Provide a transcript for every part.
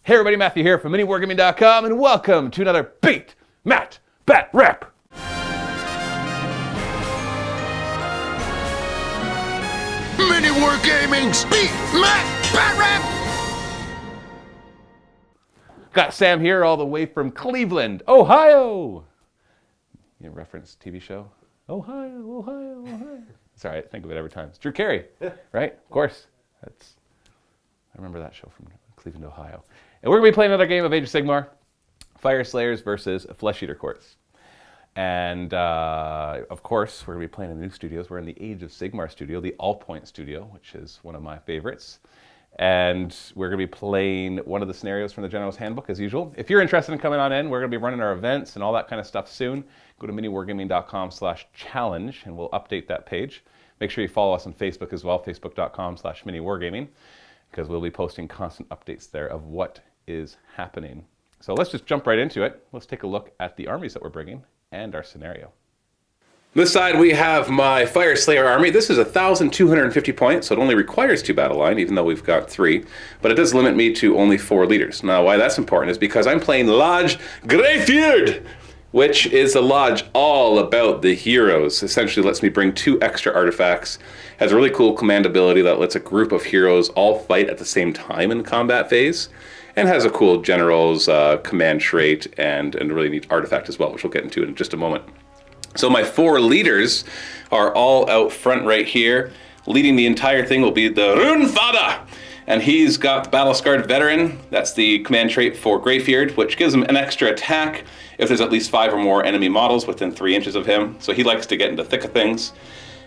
Hey everybody, Matthew here from MiniWarGaming.com, and welcome to another Beat Matt Batrep. MiniWarGaming's Beat Matt Batrep. Got Sam here all the way from Cleveland, Ohio. You reference TV show? Ohio, Ohio, Ohio. It's all right, think of it every time. It's Drew Carey, right? Of course. I remember that show from Cleveland, Ohio. And we're going to be playing another game of Age of Sigmar, Fyreslayers versus Flesh Eater Courts. And of course, we're going to be playing in the new studios. We're in the Age of Sigmar studio, the All Point studio, which is one of my favorites. And we're going to be playing one of the scenarios from the General's Handbook, as usual. If you're interested in coming on in, we're going to be running our events and all that kind of stuff soon. Go to miniwargaming.com/challenge, and we'll update that page. Make sure you follow us on Facebook as well, facebook.com/miniwargaming, because we'll be posting constant updates there of what is happening. So let's just jump right into it. Let's take a look at the armies that we're bringing and our scenario. This side we have my Fyreslayer army. This is 1,250 points, so it only requires 2 battle line, even though we've got 3. But it does limit me to only 4 leaders. Now why that's important is because I'm playing Lodge Greyfjord, which is a lodge all about the heroes. Essentially lets me bring 2 extra artifacts. Has a really cool command ability that lets a group of heroes all fight at the same time in the combat phase. And has a cool general's command trait and a really neat artifact as well, which we'll get into in just a moment. So my 4 leaders are all out front right here. Leading the entire thing will be the Runefada. And he's got Battle-Scarred Veteran. That's the command trait for Greyfjord, which gives him an extra attack if there's at least 5 or more enemy models within 3 inches of him. So he likes to get into thick of things.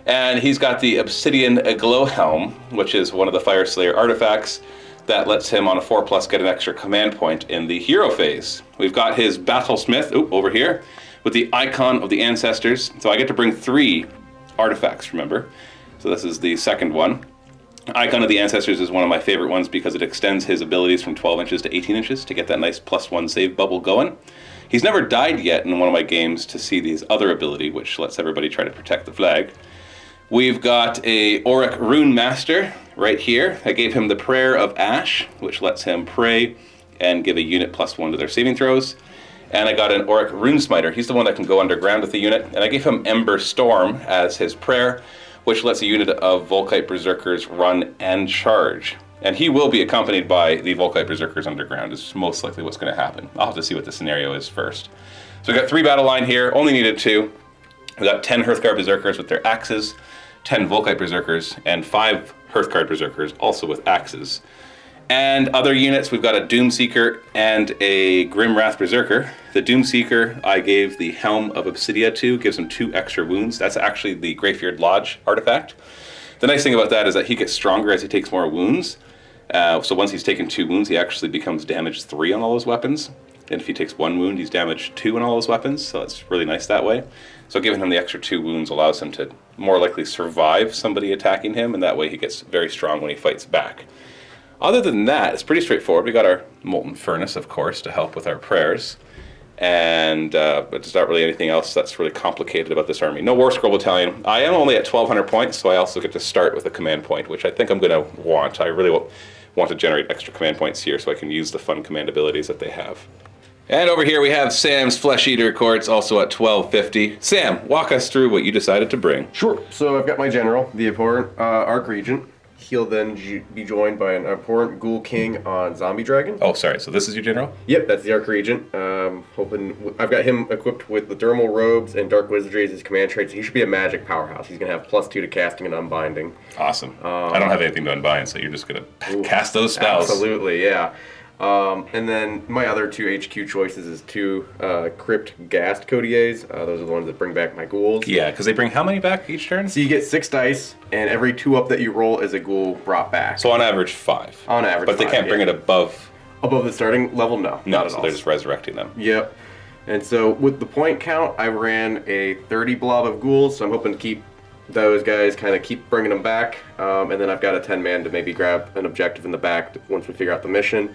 And he's got the Obsidian Glow Helm, which is one of the Fyreslayer artifacts that lets him on a 4+ get an extra command point in the hero phase. We've got his Battlesmith over here with the Icon of the Ancestors. So I get to bring 3 artifacts, remember? So this is the second one. Icon of the Ancestors is one of my favorite ones because it extends his abilities from 12 inches to 18 inches to get that nice +1 save bubble going. He's never died yet in one of my games to see these other ability, which lets everybody try to protect the flag. We've got a Auric Rune Master right here. I gave him the Prayer of Ash, which lets him pray and give a unit +1 to their saving throws. And I got an Auric Rune Smiter. He's the one that can go underground with the unit. And I gave him Ember Storm as his prayer, which lets a unit of Volkite Berserkers run and charge. And he will be accompanied by the Volkite Berserkers underground, is most likely what's going to happen. I'll have to see what the scenario is first. So we got 3 battle line here, only needed 2. We got 10 Hearthguard Berserkers with their axes, 10 Volkite Berserkers, and 5 Hearthguard Berserkers, also with axes. And other units, we've got a Doomseeker and a Grimwrath Berserker. The Doomseeker I gave the Helm of Obsidia to, gives him 2 extra wounds. That's actually the Greyfjord Lodge artifact. The nice thing about that is that he gets stronger as he takes more wounds. So once he's taken 2 wounds, he actually becomes damage 3 on all his weapons. And if he takes 1 wound, he's damage 2 on all his weapons, so it's really nice that way. So giving him the extra 2 wounds allows him to more likely survive somebody attacking him, and that way he gets very strong when he fights back. Other than that, it's pretty straightforward. We got our Molten Furnace, of course, to help with our prayers. And but there's not really anything else that's really complicated about this army. No War Scroll Battalion. I am only at 1,200 points, so I also get to start with a command point, which I think I'm going to want. I really want to generate extra command points here so I can use the fun command abilities that they have. And over here we have Sam's Flesh Eater Courts, also at 1,250. Sam, walk us through what you decided to bring. Sure. So I've got my general, the abhorrent Archregent. He'll then be joined by an abhorrent Ghoul King on Zombie Dragon. Oh, sorry. So this is your general? Yep, that's the Archregent. Hoping I've got him equipped with the Dermal Robes and Dark Wizardry as his command traits. He should be a magic powerhouse. He's going to have +2 to casting and unbinding. Awesome. I don't have anything to unbind, so you're just going to cast those spells. Absolutely, yeah. And then my other 2 HQ choices is 2 Crypt Ghast Codiers. Those are the ones that bring back my ghouls. Yeah, because they bring how many back each turn? So you get 6 dice, and every 2-up that you roll is a ghoul brought back. So on average 5. On average, but they can't bring it above. Above the starting level? No, not at all. They're just resurrecting them. Yep. And so with the point count, I ran a 30 blob of ghouls, so I'm hoping to keep those guys, kind of keep bringing them back. And then I've got a 10-man to maybe grab an objective in the back once we figure out the mission.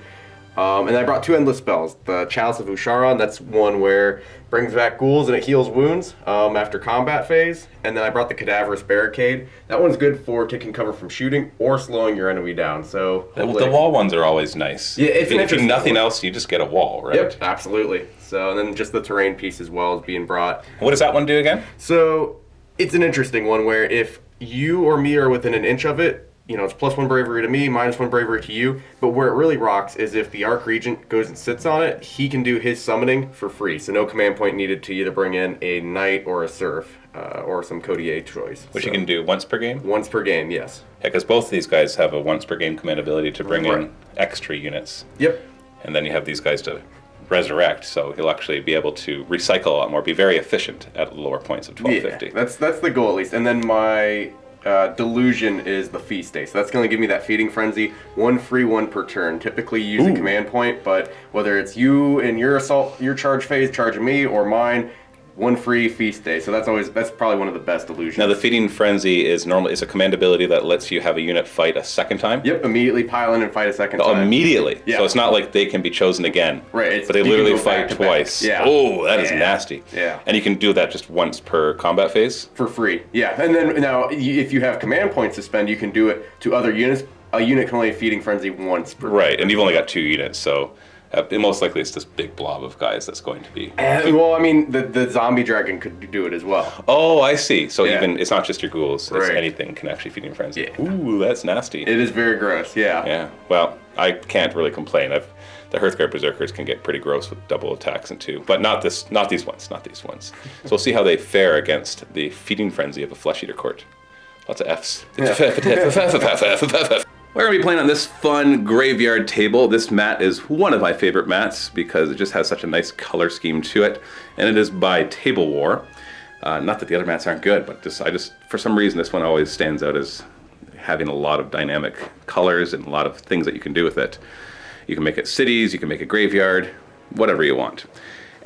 And I brought 2 endless spells. The Chalice of Usharon, that's one where brings back ghouls and it heals wounds after combat phase. And then I brought the Cadaverous Barricade. That one's good for taking cover from shooting or slowing your enemy down. So the wall ones are always nice. Yeah, it's if you do nothing else, you just get a wall, right? Yep, absolutely. So and then just the terrain piece as well is being brought. What does that one do again? So it's an interesting one where if you or me are within an inch of it, you know, it's +1 bravery to me, -1 bravery to you. But where it really rocks is if the Arc Regent goes and sits on it, he can do his summoning for free. So no command point needed to either bring in a Knight or a Serf or some Codier choice. Which you can do once per game? Once per game, yes. Yeah, because both of these guys have a once per game command ability to bring in extra units. Yep. And then you have these guys to resurrect, so he'll actually be able to recycle a lot more, be very efficient at lower points of 1250. Yeah, that's the goal at least. And then my Delusion is the Feast Day, so that's going to give me that Feeding Frenzy, 1 free 1 per turn. Typically you use a command point, but whether it's you in your assault, your charge phase charging me, or mine, 1 free Feast Day. So that's probably one of the best illusions. Now the Feeding Frenzy is a command ability that lets you have a unit fight a second time. Yep, immediately pile in and fight a second time. Immediately. Yeah. So it's not like they can be chosen again. Right. But they literally fight twice. Yeah. Oh, that is nasty. Yeah. And you can do that just once per combat phase. For free. Yeah. And then now if you have command points to spend, you can do it to other units. A unit can only Feeding Frenzy once per. Right. And you've only got 2 units, so. Most likely it's this big blob of guys that's going to be... well, I mean, the zombie dragon could do it as well. Oh, I see. So even it's not just your ghouls. It's Right. anything can actually Feeding Frenzy. Yeah. Ooh, that's nasty. It is very gross, yeah. Yeah. Well, I can't really complain. The Hearthguard Berserkers can get pretty gross with double attacks and 2, but not these ones. So we'll see how they fare against the Feeding Frenzy of a Flesh Eater Court. Lots of Fs. We're going to be playing on this fun graveyard table. This mat is one of my favorite mats because it just has such a nice color scheme to it, and it is by Table War. Not that the other mats aren't good, but for some reason this one always stands out as having a lot of dynamic colors and a lot of things that you can do with it. You can make it cities, you can make it graveyard, whatever you want.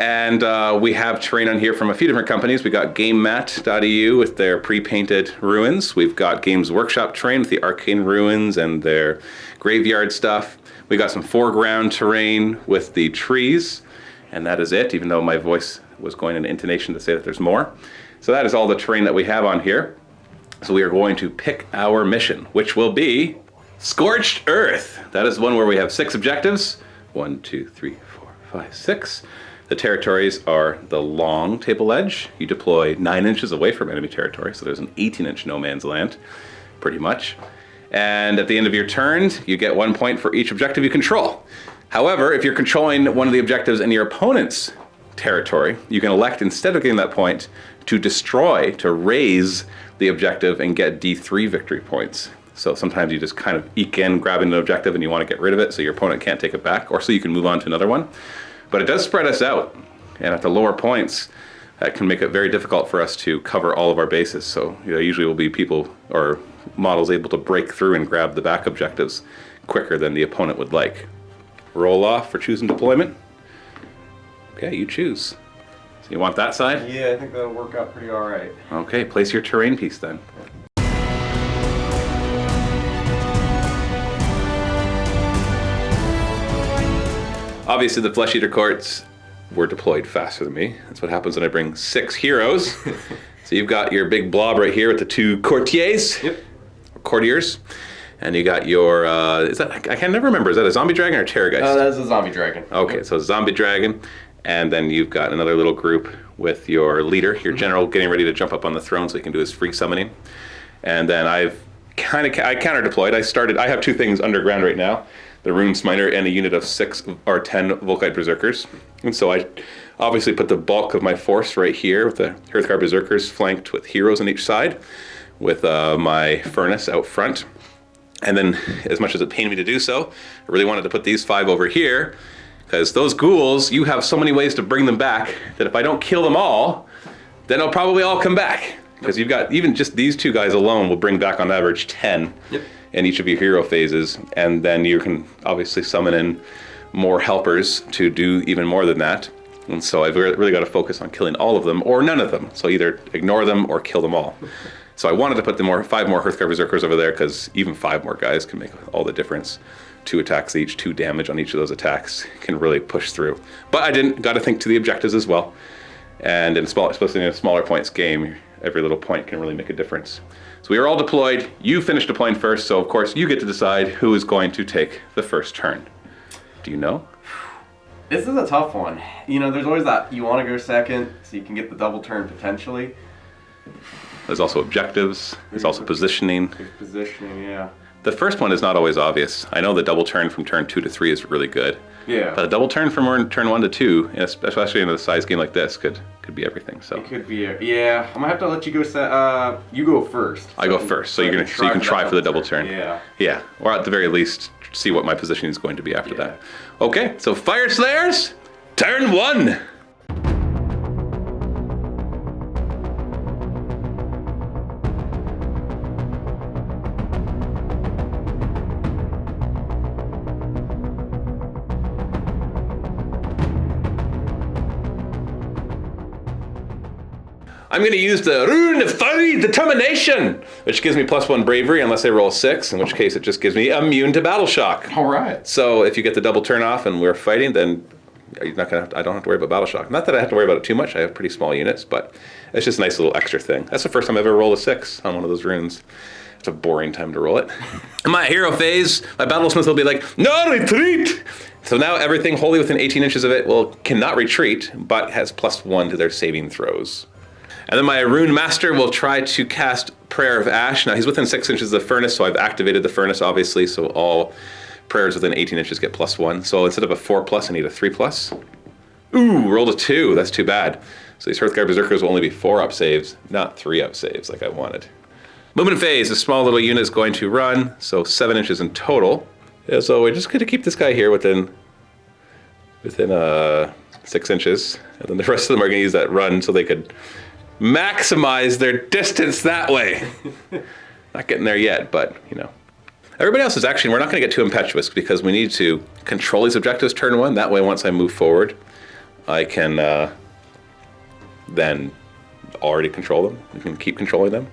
And we have terrain on here from a few different companies. We got GameMat.eu with their pre-painted ruins. We've got Games Workshop terrain with the arcane ruins and their graveyard stuff. We got some foreground terrain with the trees, and that is it, even though my voice was going in intonation to say that there's more. So that is all the terrain that we have on here. So we are going to pick our mission, which will be Scorched Earth. That is one where we have 6 objectives. 1, 2, 3, 4, 5, 6. The territories are the long table edge. You deploy 9 inches away from enemy territory, so there's an 18-inch no man's land, pretty much. And at the end of your turn, you get 1 point for each objective you control. However, if you're controlling one of the objectives in your opponent's territory, you can elect, instead of getting that point, to destroy, to raise the objective and get D3 victory points. So sometimes you just kind of eke in grabbing an objective and you want to get rid of it so your opponent can't take it back, or so you can move on to another one. But it does spread us out, and at the lower points, that can make it very difficult for us to cover all of our bases. So usually will be people or models able to break through and grab the back objectives quicker than the opponent would like. Roll off for choosing deployment. Okay, you choose. So you want that side? Yeah, I think that'll work out pretty all right. Okay, place your terrain piece then. Obviously, the Flesh Eater Courts were deployed faster than me. That's what happens when I bring 6 heroes. So you've got your big blob right here with the 2 courtiers, or courtiers, and you got your, I can never remember, is that a zombie dragon or a terrorgeist? That is a zombie dragon. Okay, so zombie dragon, and then you've got another little group with your leader, your general, getting ready to jump up on the throne so he can do his free summoning. And then I counter deployed. I have 2 things underground right now. The Rune Smiter and a unit of 6 or 10 Volkite Berserkers. And so I obviously put the bulk of my force right here with the Hearthguard Berserkers flanked with heroes on each side with my furnace out front. And then, as much as it pained me to do so, I really wanted to put these 5 over here because those ghouls, you have so many ways to bring them back that if I don't kill them all, then they'll probably all come back. Because you've got, even just these 2 guys alone will bring back on average 10. Yep. In each of your hero phases, and then you can obviously summon in more helpers to do even more than that. And so I've really got to focus on killing all of them or none of them. So either ignore them or kill them all. So I wanted to put 5 more Hearthguard Berserkers over there because even 5 more guys can make all the difference 2 attacks each, 2 damage on each of those attacks can really push through. But I didn't. Got to think to the objectives as well. And especially in a smaller points game, every little point can really make a difference. So we are all deployed. You finished deploying first, so of course you get to decide who is going to take the first turn. Do you know? This is a tough one. You know, there's always that you want to go second so you can get the double turn potentially. There's also objectives. There's also positioning. There's positioning, yeah. The first one is not always obvious. I know the double turn from turn 2 to 3 is really good. Yeah. But a double turn from turn 1 to 2, especially in a size game like this, could be everything. So it could be. Yeah, I'm gonna have to let you go. You go first. I go first, so you can try for the double turn. Yeah. Yeah, or at the very least, see what my positioning is going to be after that. Okay, so Fyreslayers, turn 1. I'm going to use the Rune of Fiery Determination, which gives me +1 bravery unless I roll a 6, in which case it just gives me immune to battle shock. All right. So if you get the double turn off and we're fighting, then you're not gonna I don't have to worry about battle shock. Not that I have to worry about it too much. I have pretty small units, but it's just a nice little extra thing. That's the first time I've ever rolled a 6 on one of those runes. It's a boring time to roll it. In my hero phase, my battlesmith will be like, no retreat! So now everything wholly within 18 inches of it cannot retreat, but has +1 to their saving throws. And then my Rune Master will try to cast Prayer of Ash. Now he's within 6 inches of the furnace, so I've activated the furnace obviously, so all prayers within 18 inches get +1. So instead of a 4+, I need a 3+. Ooh, rolled a 2, that's too bad. So these Hearthguard Berserkers will only be 4-up saves, not 3-up saves like I wanted. Movement phase, a small little unit is going to run, so 7 inches in total. Yeah, so we're just going to keep this guy here within 6 inches, and then the rest of them are going to use that run so they could maximize their distance that way. Not getting there yet, but you know. Everybody else is actually, we're not going to get too impetuous because we need to control these objectives turn 1. That way, once I move forward, I can then already control them. We can keep controlling them.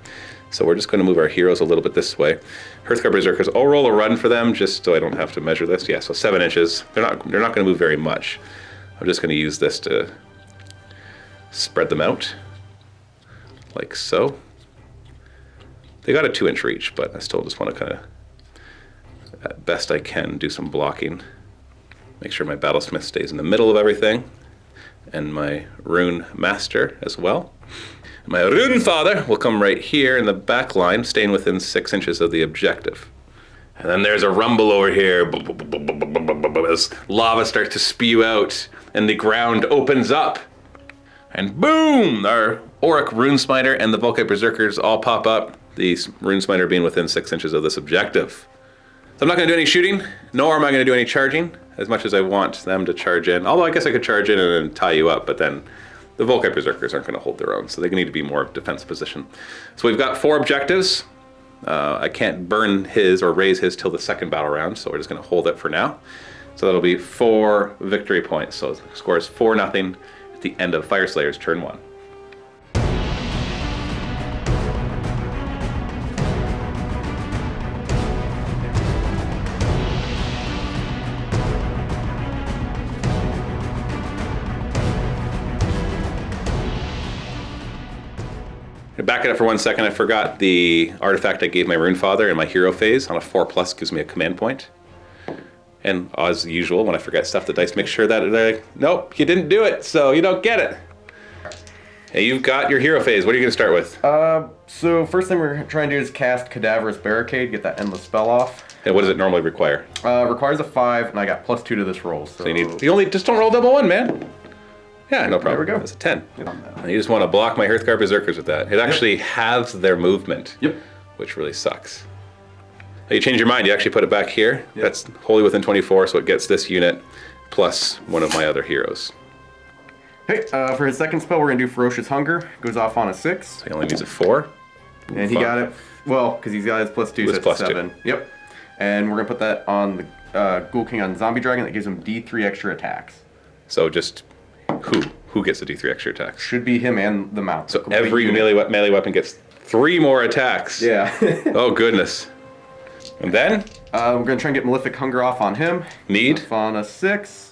So we're just going to move our heroes a little bit this way. Hearthguard Berserkers, I'll roll a run for them just so I don't have to measure this. Yeah, so 7 inches. They're not going to move very much. I'm just going to use this to spread them out. Like so. They got a 2-inch reach, but I still just want to kind of, at best I can, do some blocking. Make sure my Battlesmith stays in the middle of everything. And my Rune Master as well. And my Rune Father will come right here in the back line, staying within 6 inches of the objective. And then there's a rumble over here. As lava starts to spew out and the ground opens up. And boom! Our Auric Runesmiter and the Volkite Berserkers all pop up. The Runesmiter being within 6 inches of this objective. So I'm not going to do any shooting, nor am I going to do any charging, as much as I want them to charge in. Although I guess I could charge in and then tie you up, but then the Volkite Berserkers aren't going to hold their own, so they need to be more defense position. So we've got 4 objectives. I can't burn his or raise his till the second battle round, so we're just going to hold it for now. So that'll be 4 victory points. So the score is 4-0 at the end of Fyreslayers turn 1. Back it up for 1 second. I forgot the artifact I gave my Rune Father in my hero phase on a 4+ gives me a command point. And as usual, when I forget stuff, the dice make sure that they're like, nope, you didn't do it, so you don't get it. Hey, you've got your hero phase. What are you going to start with? So first thing we're trying to do is cast Cadaverous Barricade, get that endless spell off. And what does it normally require? Requires a 5, and I got +2 to this roll. So just don't roll double 1, man. Yeah, no problem. There we go. That's a 10. And you just want to block my Hearthguard Berserkers with that. It actually halves their movement, which really sucks. You change your mind, you actually put it back here. That's wholly within 24, so it gets this unit plus one of my other heroes. Hey, for his second spell, we're going to do Ferocious Hunger. Goes off on a 6. So he only needs a 4. And he got it, well, because he's got his +2, so it's 7. Yep. And we're going to put that on the Ghoul King on Zombie Dragon. That gives him D3 extra attacks. So just who gets the D3 extra attacks? Should be him and the mount. So every melee weapon gets 3 more attacks. Yeah. Oh, goodness. And then? We're going to try and get Malefic Hunger off on him. Need? Off on a 6.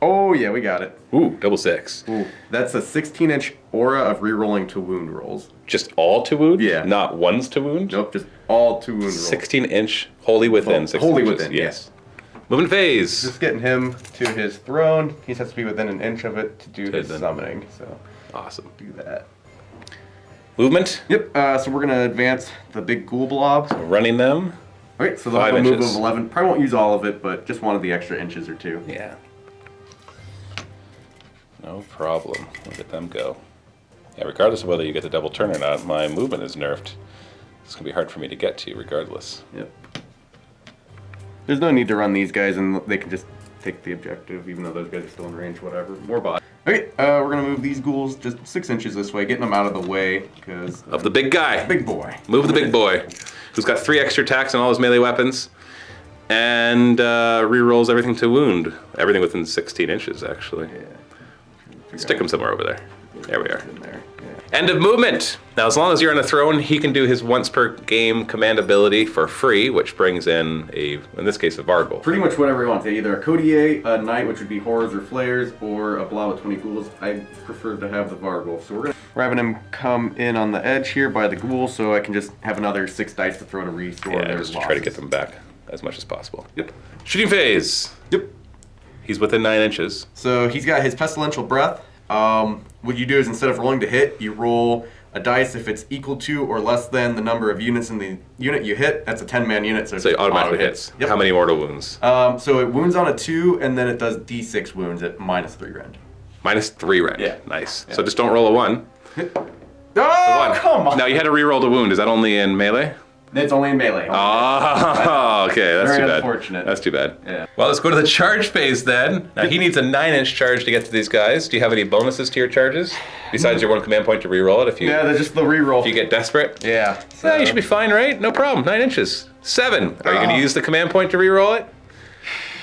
Oh, yeah, we got it. Ooh, double 6. Ooh, that's a 16-inch aura of rerolling to wound rolls. Just all to wound? Yeah. Not ones to wound? Nope, just all to wound rolls. 16-inch, wholly within 16 wholly inches. within, yes. Movement phase. Just getting him to his throne. He has to be within an inch of it to do his summoning. So awesome. Do that. Movement? Yep. So we're gonna advance the big ghoul blob. So running them. Okay, so they'll have a move of 11. Probably won't use all of it, but just one of the extra inches or 2. Yeah. No problem. Look at them go. Yeah, regardless of whether you get the double turn or not, my movement is nerfed. It's gonna be hard for me to get to, regardless. Yep. There's no need to run these guys, and they can just take the objective, even though those guys are still in range, whatever. More bot. Okay, we're gonna move these ghouls just 6 inches this way, getting them out of the way, because... Of the big guy. Big boy. Move the big boy, who's got 3 extra attacks on all his melee weapons, and rerolls everything to wound. Everything within 16 inches, actually. Yeah. Stick him somewhere over there. There we are. In there. Yeah. End of movement. Now, as long as you're on a throne, he can do his once per game command ability for free, which brings in in this case, a Vargle. Pretty much whatever he wants. Either a Codier, a Knight, which would be Horrors or Flayers, or a Blob with 20 ghouls. I prefer to have the Vargle. So we're having him come in on the edge here by the ghoul, so I can just have another 6 dice to throw to restore their just losses. try to get them back as much as possible. Yep. Shooting phase. Yep. He's within 9 inches. So he's got his Pestilential Breath. What you do is instead of rolling to hit, you roll a dice if it's equal to or less than the number of units in the unit you hit. That's a 10-man unit, so it automatically hits. Yep. How many mortal wounds? So it wounds on a 2, and then it does d6 wounds at -3 rend. -3 rend. Yeah. Nice. Yeah. So just don't roll a 1. Oh, come on! Now you had to reroll the wound. Is that only in melee? It's only in melee. Oh, okay. That's Very too bad. unfortunate. That's too bad. Yeah. Well, let's go to the charge phase then. Now he needs a 9-inch charge to get to these guys. Do you have any bonuses to your charges besides your 1 command point to reroll it? Yeah, they're just the reroll. If you get desperate. Yeah. So you should be fine, right? No problem. 9 inches. 7. Are you going to use the command point to reroll it,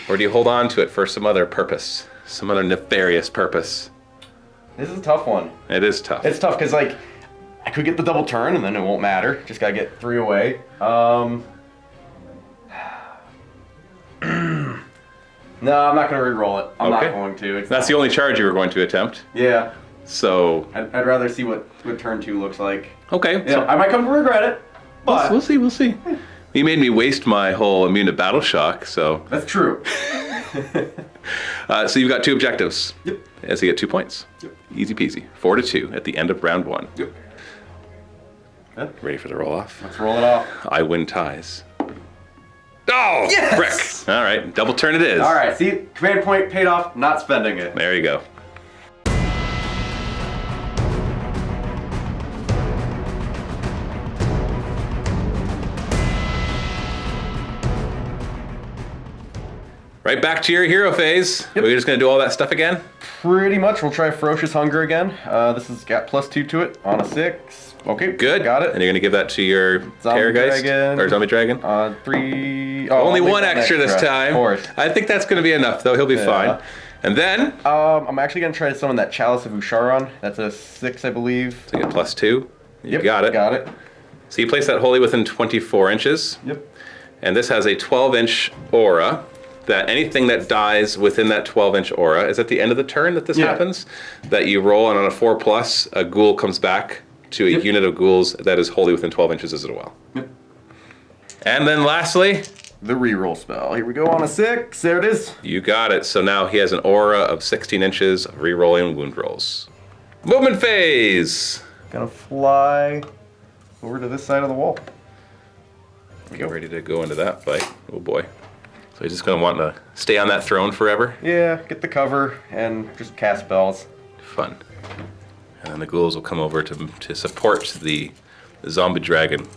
or do you hold on to it for some other purpose, some other nefarious purpose? This is a tough one. It is tough. It's tough because like I could get the double turn and then it won't matter. Just gotta get 3 away. No, I'm not gonna re-roll it. I'm not going to. That's the only charge you were going to attempt. Yeah. So I'd rather see what turn 2 looks like. Okay. Yeah, I might come to regret it, but we'll see. We'll see. You made me waste my whole immune to battle shock, so. That's true. So you've got 2 objectives. Yep. As you get 2 points. Yep. Easy peasy. 4-2 at the end of round 1. Yep. Yeah. Ready for the roll off? Let's roll it off. I win ties. Oh, yes! frick. All right, double turn it is. All right, see, command point paid off, not spending it. There you go. Right back to your hero phase. Yep. We're just gonna do all that stuff again? Pretty much, we'll try Ferocious Hunger again. This has got +2 to it on a 6. Okay, Good. got it. And you're gonna give that to your Zombie Terrorgeist? Dragon. Or Zombie Dragon? 3. Only one extra this time. Of course. I think that's gonna be enough, though. He'll be fine. And then, I'm actually gonna try to summon that Chalice of Usharon. That's a 6, I believe. so you get +2. You Yep, got it. Got it. So you place that wholly within 24 inches. Yep. And this has a 12-inch aura. That anything that dies within that 12-inch aura is at the end of the turn that this happens. That you roll, and on a 4+, a ghoul comes back to a unit of ghouls that is wholly within 12 inches as well. Yep. And then lastly, the reroll spell. Here we go on a 6. There it is. you got it. So now he has an aura of 16 inches of rerolling wound rolls. Movement phase. Gonna fly over to this side of the wall. Get ready to go into that fight. Oh boy. So he's just gonna want to stay on that throne forever. Yeah, get the cover and just cast spells. Fun. And then the ghouls will come over to support the zombie dragon.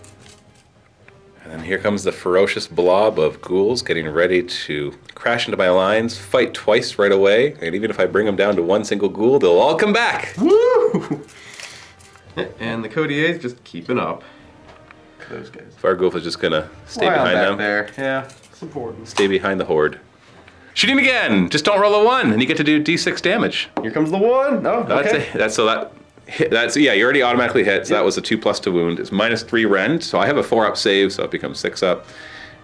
And then here comes the ferocious blob of ghouls getting ready to crash into my lines, fight twice right away, and even if I bring them down to one single ghoul, they'll all come back. Woo! And the Codier's just keeping up. Those guys. Vargulf is just gonna stay behind back them. there. Yeah, it's important. Stay behind the horde. Shooting again! Just don't roll a 1, and you get to do d6 damage. Here comes the 1. No, okay. That's you already automatically hit. So that was a 2+ to wound. It's -3 rend. So I have a 4-up save, so it becomes 6 up.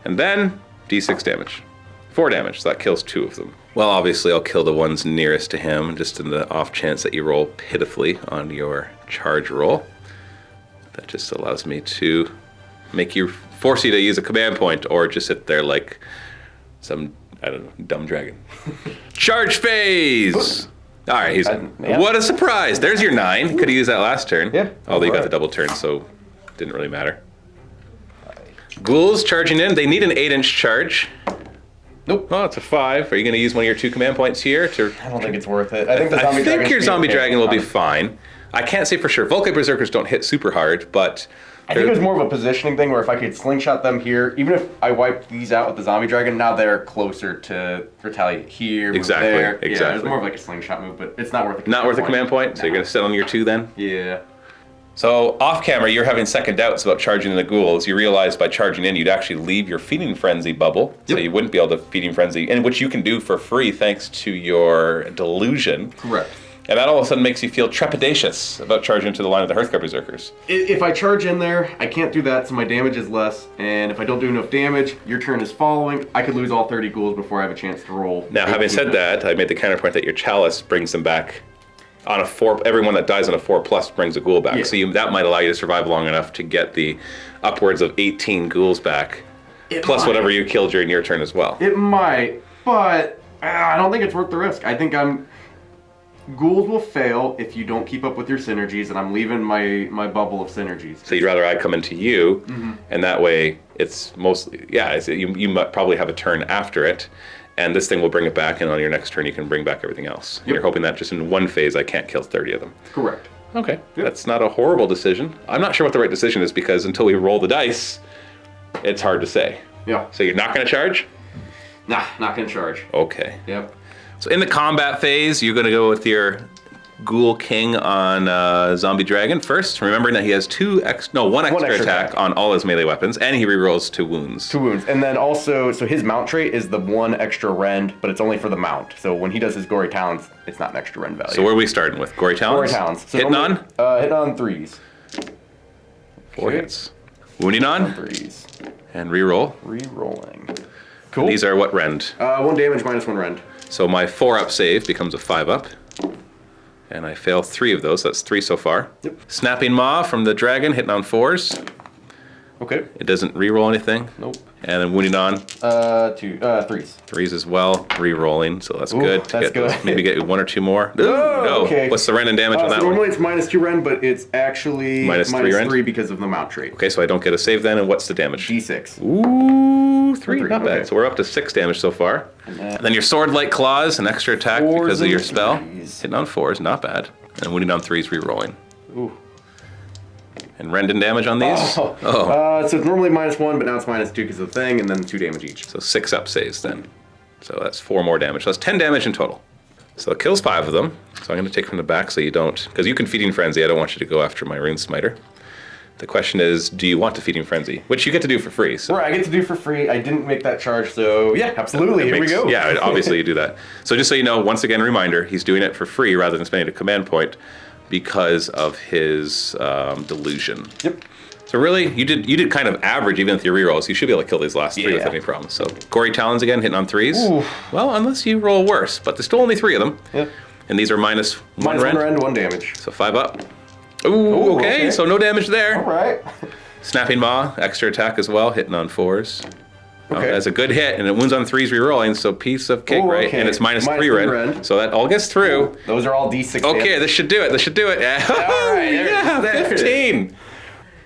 And then d6 damage. 4 damage, so that kills 2 of them. Well, obviously I'll kill the ones nearest to him, just in the off chance that you roll pitifully on your charge roll. That just allows me to force you to use a command point, or just sit there like some, I don't know, dumb dragon. Charge phase! All right, what a surprise. There's your 9. Could have used that last turn. Yeah. Although you got the double turn, so didn't really matter. Ghouls charging in. They need an 8-inch charge. Nope. Oh, it's a 5. Are you going to use one of your 2 command points here? I don't think it's worth it. I think your zombie dragon will be fine. I can't say for sure. Volkite Berserkers don't hit super hard, but... I think it was more of a positioning thing where if I could slingshot them here, even if I wiped these out with the zombie dragon, now they're closer to retaliate here, move Exactly, there. exactly. Yeah, it's more of like a slingshot move, but it's not worth it. Not worth a command point, so you're going to sit on your 2 then? Yeah. So off camera, you're having second doubts about charging in the ghouls. You realize by charging in, you'd actually leave your feeding frenzy bubble, so you wouldn't be able to feeding frenzy, and which you can do for free thanks to your delusion. Correct. And that all of a sudden makes you feel trepidatious about charging into the line of the Hearthguard Berserkers. If I charge in there, I can't do that, so my damage is less. And if I don't do enough damage, your turn is following. I could lose all 30 ghouls before I have a chance to roll. Now, having said that, I made the counterpoint that your chalice brings them back on a 4. Everyone that dies on a 4+ brings a ghoul back. Yeah. So that might allow you to survive long enough to get the upwards of 18 ghouls back, plus whatever you killed during your turn as well. It might, but I don't think it's worth the risk. I think ghouls will fail if you don't keep up with your synergies, and I'm leaving my bubble of synergies. So you'd rather I come into you, and that way it's mostly, you might probably have a turn after it, and this thing will bring it back, and on your next turn you can bring back everything else. You're hoping that just in one phase I can't kill 30 of them. Correct. Okay, that's not a horrible decision. I'm not sure what the right decision is, because until we roll the dice, it's hard to say. Yeah. So you're not going to charge? Nah, not gonna charge. Okay. Yep. So in the combat phase, you're going to go with your Ghoul King on Zombie Dragon first, remembering that he has one extra attack on all his melee weapons, and he rerolls 2 wounds. 2 wounds. And then also, so his mount trait is the 1 extra rend, but it's only for the mount. So when he does his Gory Talons, it's not an extra rend value. So where are we starting with? Gory Talons? Gory Talons. So hitting on? Hitting on 3s. 4 hits. Wounding on? 3s. And reroll. Rerolling. Cool. And these are what rend? 1 damage minus 1 rend. So my 4-up save becomes a 5-up. And I fail 3 of those. That's 3 so far. Yep. Snapping Maw from the dragon, hitting on 4s. Okay. It doesn't reroll anything. Nope. And then wounding on? 3s. 3s as well. Rerolling, so that's Ooh, good. That's good. Maybe get 1 or 2 more. Oh, okay. What's the rend and damage on that so one? normally it's minus 2 rend, but it's actually Minus 3 rend? 3 because of the mount trait. Okay, so I don't get a save then, and what's the damage? D6. Ooh, 3, 3, not bad. okay. So we're up to 6 damage so far. And then your sword-like claws, an extra attack 4s because of your and spell. 3s. Hitting on 4s, not bad. And wounding on 3s, rerolling. Ooh. And rend and damage on these? So it's normally minus 1, but now it's minus 2 because of the thing, and then 2 damage each. So 6 up saves then. So that's 4 more damage. So that's 10 damage in total. So it kills 5 of them. So I'm going to take from the back so you don't, because you can Feeding Frenzy. I don't want you to go after my Rune Smiter. The question is, do you want to Feeding Frenzy? Which you get to do for free. So. Right, I get to do for free. I didn't make that charge, so yeah, absolutely. Here we go. Yeah, obviously you do that. So just so you know, once again, reminder, he's doing it for free rather than spending a command point because of his delusion. Yep. So really, you did kind of average even with your rerolls. You should be able to kill these last 3 without any problem. So Gory Talons again, hitting on 3s. Ooh. Well, unless you roll worse, but there's still only 3 of them. Yep. And these are minus 1 Minus rend. 1 rend, 1 damage. So 5 up. Ooh, okay, so no damage there. All right. Snapping Maw, extra attack as well, hitting on 4s. Okay. That's a good hit, and it wounds on 3s rerolling, so piece of cake, Ooh, right? okay. And it's minus 3 3 rend. rend. So that all gets through. Those are all D6. Okay, this should do it. This should do it. Yeah. All right, Yeah, there it is. 15.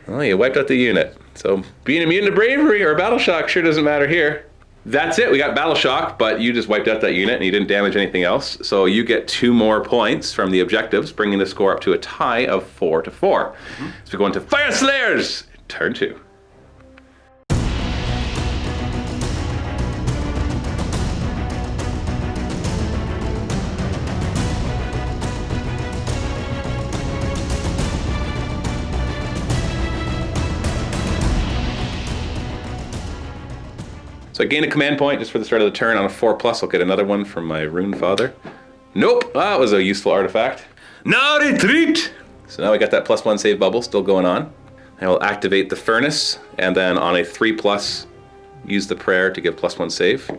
Well, you wiped out the unit. So being immune to bravery or battle shock sure doesn't matter here. That's it. We got battle shock, but you just wiped out that unit and you didn't damage anything else. So you get 2 more points from the objectives, bringing the score up to a tie of 4-4. So we go into Fyreslayers, turn 2. So I gain a command point just for the start of the turn. On a 4+, I'll get another one from my Rune Father. Nope, that was a useful artifact. Now retreat! So now we got that +1 save bubble still going on. I will activate the Furnace, and then on a 3+, use the prayer to give +1 save.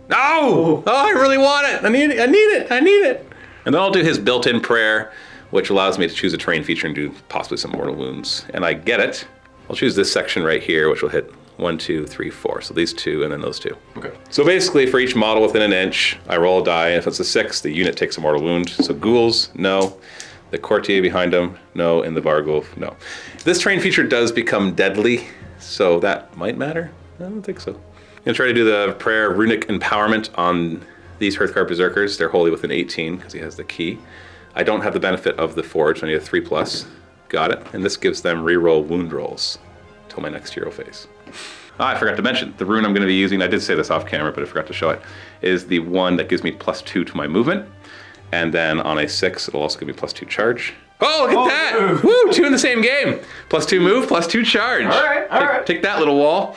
No! Oh, I really want it! I need it! And then I'll do his built-in prayer, which allows me to choose a terrain feature and do possibly some mortal wounds. And I get it. I'll choose this section right here, which will hit 1, 2, 3, 4. So these 2 and then those 2. Okay. So basically for each model within an inch, I roll a die. If it's a 6, the unit takes a mortal wound. So ghouls, no. The courtier behind them, no. And the Varghulf, no. This terrain feature does become deadly, so that might matter. I don't think so. I'm gonna try to do the prayer of runic empowerment on these Hearthguard Berserkers. They're wholly within 18 because he has the key. I don't have the benefit of the forge, so I need a 3+. Got it. And this gives them reroll wound rolls till my next hero phase. I forgot to mention, the rune I'm going to be using, I did say this off camera, but I forgot to show it, is the one that gives me +2 to my movement. And then on a 6, it'll also give me +2 charge. Oh, look at that! Woo, 2 in the same game. +2 move, +2 charge. All right. Take that, little wall.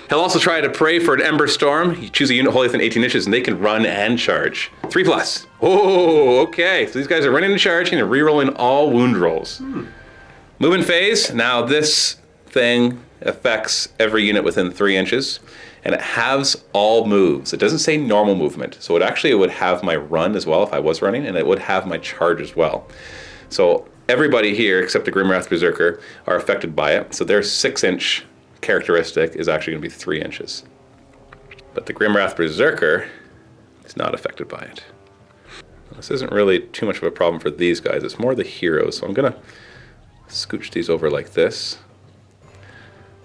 He'll also try to pray for an Ember Storm. You choose a unit wholly within 18 inches, and they can run and charge. 3+. Oh, okay. So these guys are running and charging and re-rolling all wound rolls. Movement phase. Now this thing affects every unit within 3 inches, and it halves all moves. It doesn't say normal movement, so it would have my run as well if I was running, and it would have my charge as well. So everybody here, except the Grimwrath Berserker, are affected by it. So their 6-inch characteristic is actually going to be 3 inches. But the Grimwrath Berserker is not affected by it. This isn't really too much of a problem for these guys. It's more the heroes. So I'm going to scooch these over like this.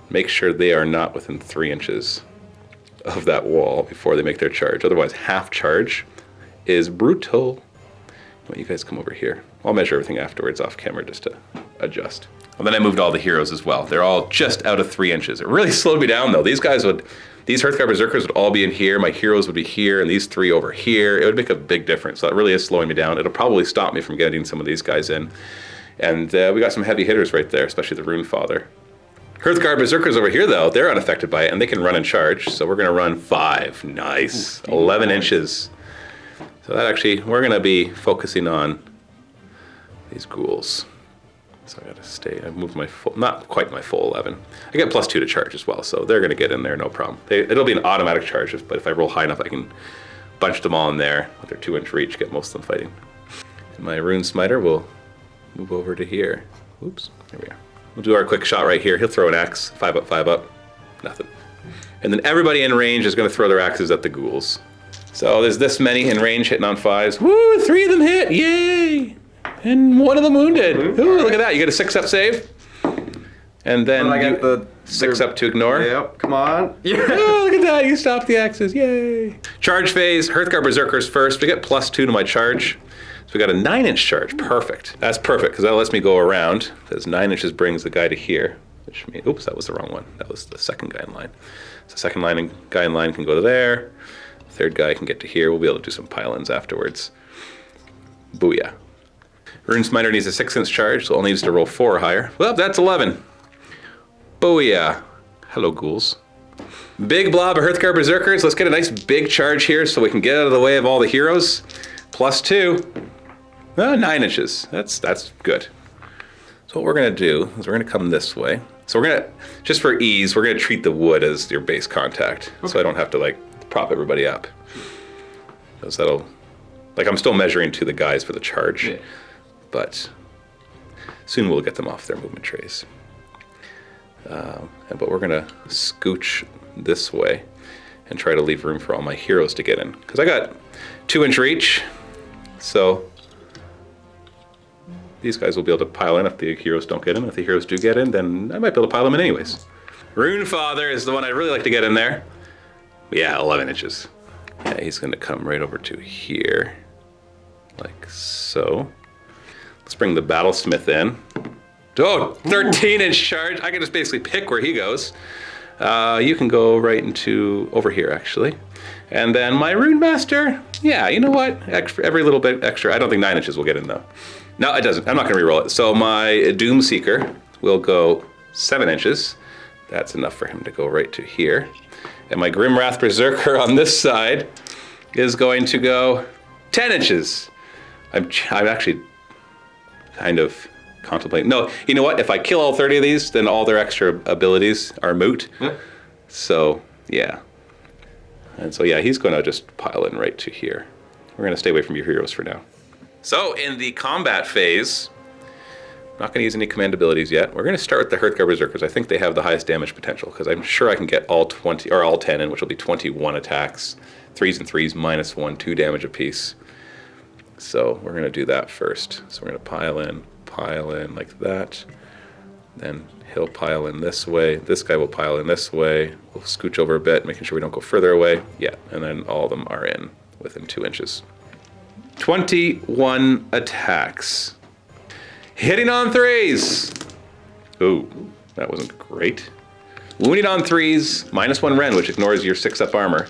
Make sure they are not within 3 inches of that wall before they make their charge. Otherwise, half charge is brutal. Well, you guys come over here. I'll measure everything afterwards off camera just to adjust. And then I moved all the heroes as well. They're all just out of 3 inches. It really slowed me down though. These Hearthguard Berserkers would all be in here, my heroes would be here, and these 3 over here. It would make a big difference. So that really is slowing me down. It'll probably stop me from getting some of these guys in. And we got some heavy hitters right there, especially the Rune Father. Hearthguard Berserkers over here though, they're unaffected by it and they can run and charge. So we're gonna run 5, nice, 11 inches. So that actually, we're gonna be focusing on these ghouls. So I gotta I moved my full, not quite my full 11. I get +2 to charge as well, so they're gonna get in there, no problem. It'll be an automatic charge, but if I roll high enough, I can bunch them all in there with their 2-inch reach, get most of them fighting. And my Rune Smiter will move over to here. Oops, there we are. We'll do our quick shot right here. He'll throw an axe, 5 up, 5 up, nothing. And then everybody in range is gonna throw their axes at the ghouls. So there's this many in range hitting on 5s. Woo, 3 of them hit, yay! And 1 of them wounded. Ooh, look at that. You get a 6-up save. And then I got the 6-up to ignore. Yep, come on. Yeah. Oh, look at that. You stop the axes. Yay. Charge phase. Hearthguard Berserkers first. We get +2 to my charge. So we got a 9-inch charge. Perfect. That's perfect because that lets me go around. Because 9 inches brings the guy to here. Which means, oops, that was the wrong one. That was the second guy in line. So second guy in line can go to there. Third guy can get to here. We'll be able to do some pile-ins afterwards. Booyah. Rune Smiter needs a 6-inch charge, so all needs to roll 4 or higher. Well, that's 11. Booyah. Hello, ghouls. Big blob of Hearthguard Berserkers. Let's get a nice big charge here so we can get out of the way of all the heroes. +2. 9 inches. That's good. So what we're going to do is we're going to come this way. So we're going to, just for ease, we're going to treat the wood as your base contact. Okay. So I don't have to, prop everybody up. Because that'll, I'm still measuring to the guys for the charge. Yeah. But soon we'll get them off their movement trays. But we're gonna scooch this way and try to leave room for all my heroes to get in. Because I got 2-inch reach, so these guys will be able to pile in if the heroes don't get in. If the heroes do get in, then I might be able to pile them in anyways. Rune Father is the one I'd really like to get in there. Yeah, 11 inches. Yeah, he's gonna come right over to here, like so. Let's bring the Battlesmith in. Oh, 13-inch charge. I can just basically pick where he goes. You can go right into over here, actually. And then my Rune Master, yeah, you know what? Every little bit extra. I don't think 9 inches will get in, though. No, it doesn't. I'm not going to reroll it. So my Doom Seeker will go 7 inches. That's enough for him to go right to here. And my Grimwrath Berserker on this side is going to go 10 inches. I'm actually kind of contemplating. No, you know what? If I kill all 30 of these, then all their extra abilities are moot. Yeah. So Yeah. And so, yeah, he's going to just pile in right to here. We're going to stay away from your heroes for now. So, in the combat phase, I'm not going to use any command abilities yet. We're going to start with the Hearthguard Berserkers. I think they have the highest damage potential, because I'm sure I can get all 20, or all 10 in, which will be 21 attacks. 3s and 3s, -1, 2 damage apiece. So, we're going to do that first. So, we're going to pile in like that. Then he'll pile in this way. This guy will pile in this way. We'll scooch over a bit, making sure we don't go further away. Yeah, and then all of them are in within 2 inches. 21 attacks. Hitting on 3s. Ooh, that wasn't great. Wounding on 3s, -1 rend, which ignores your 6-up armor.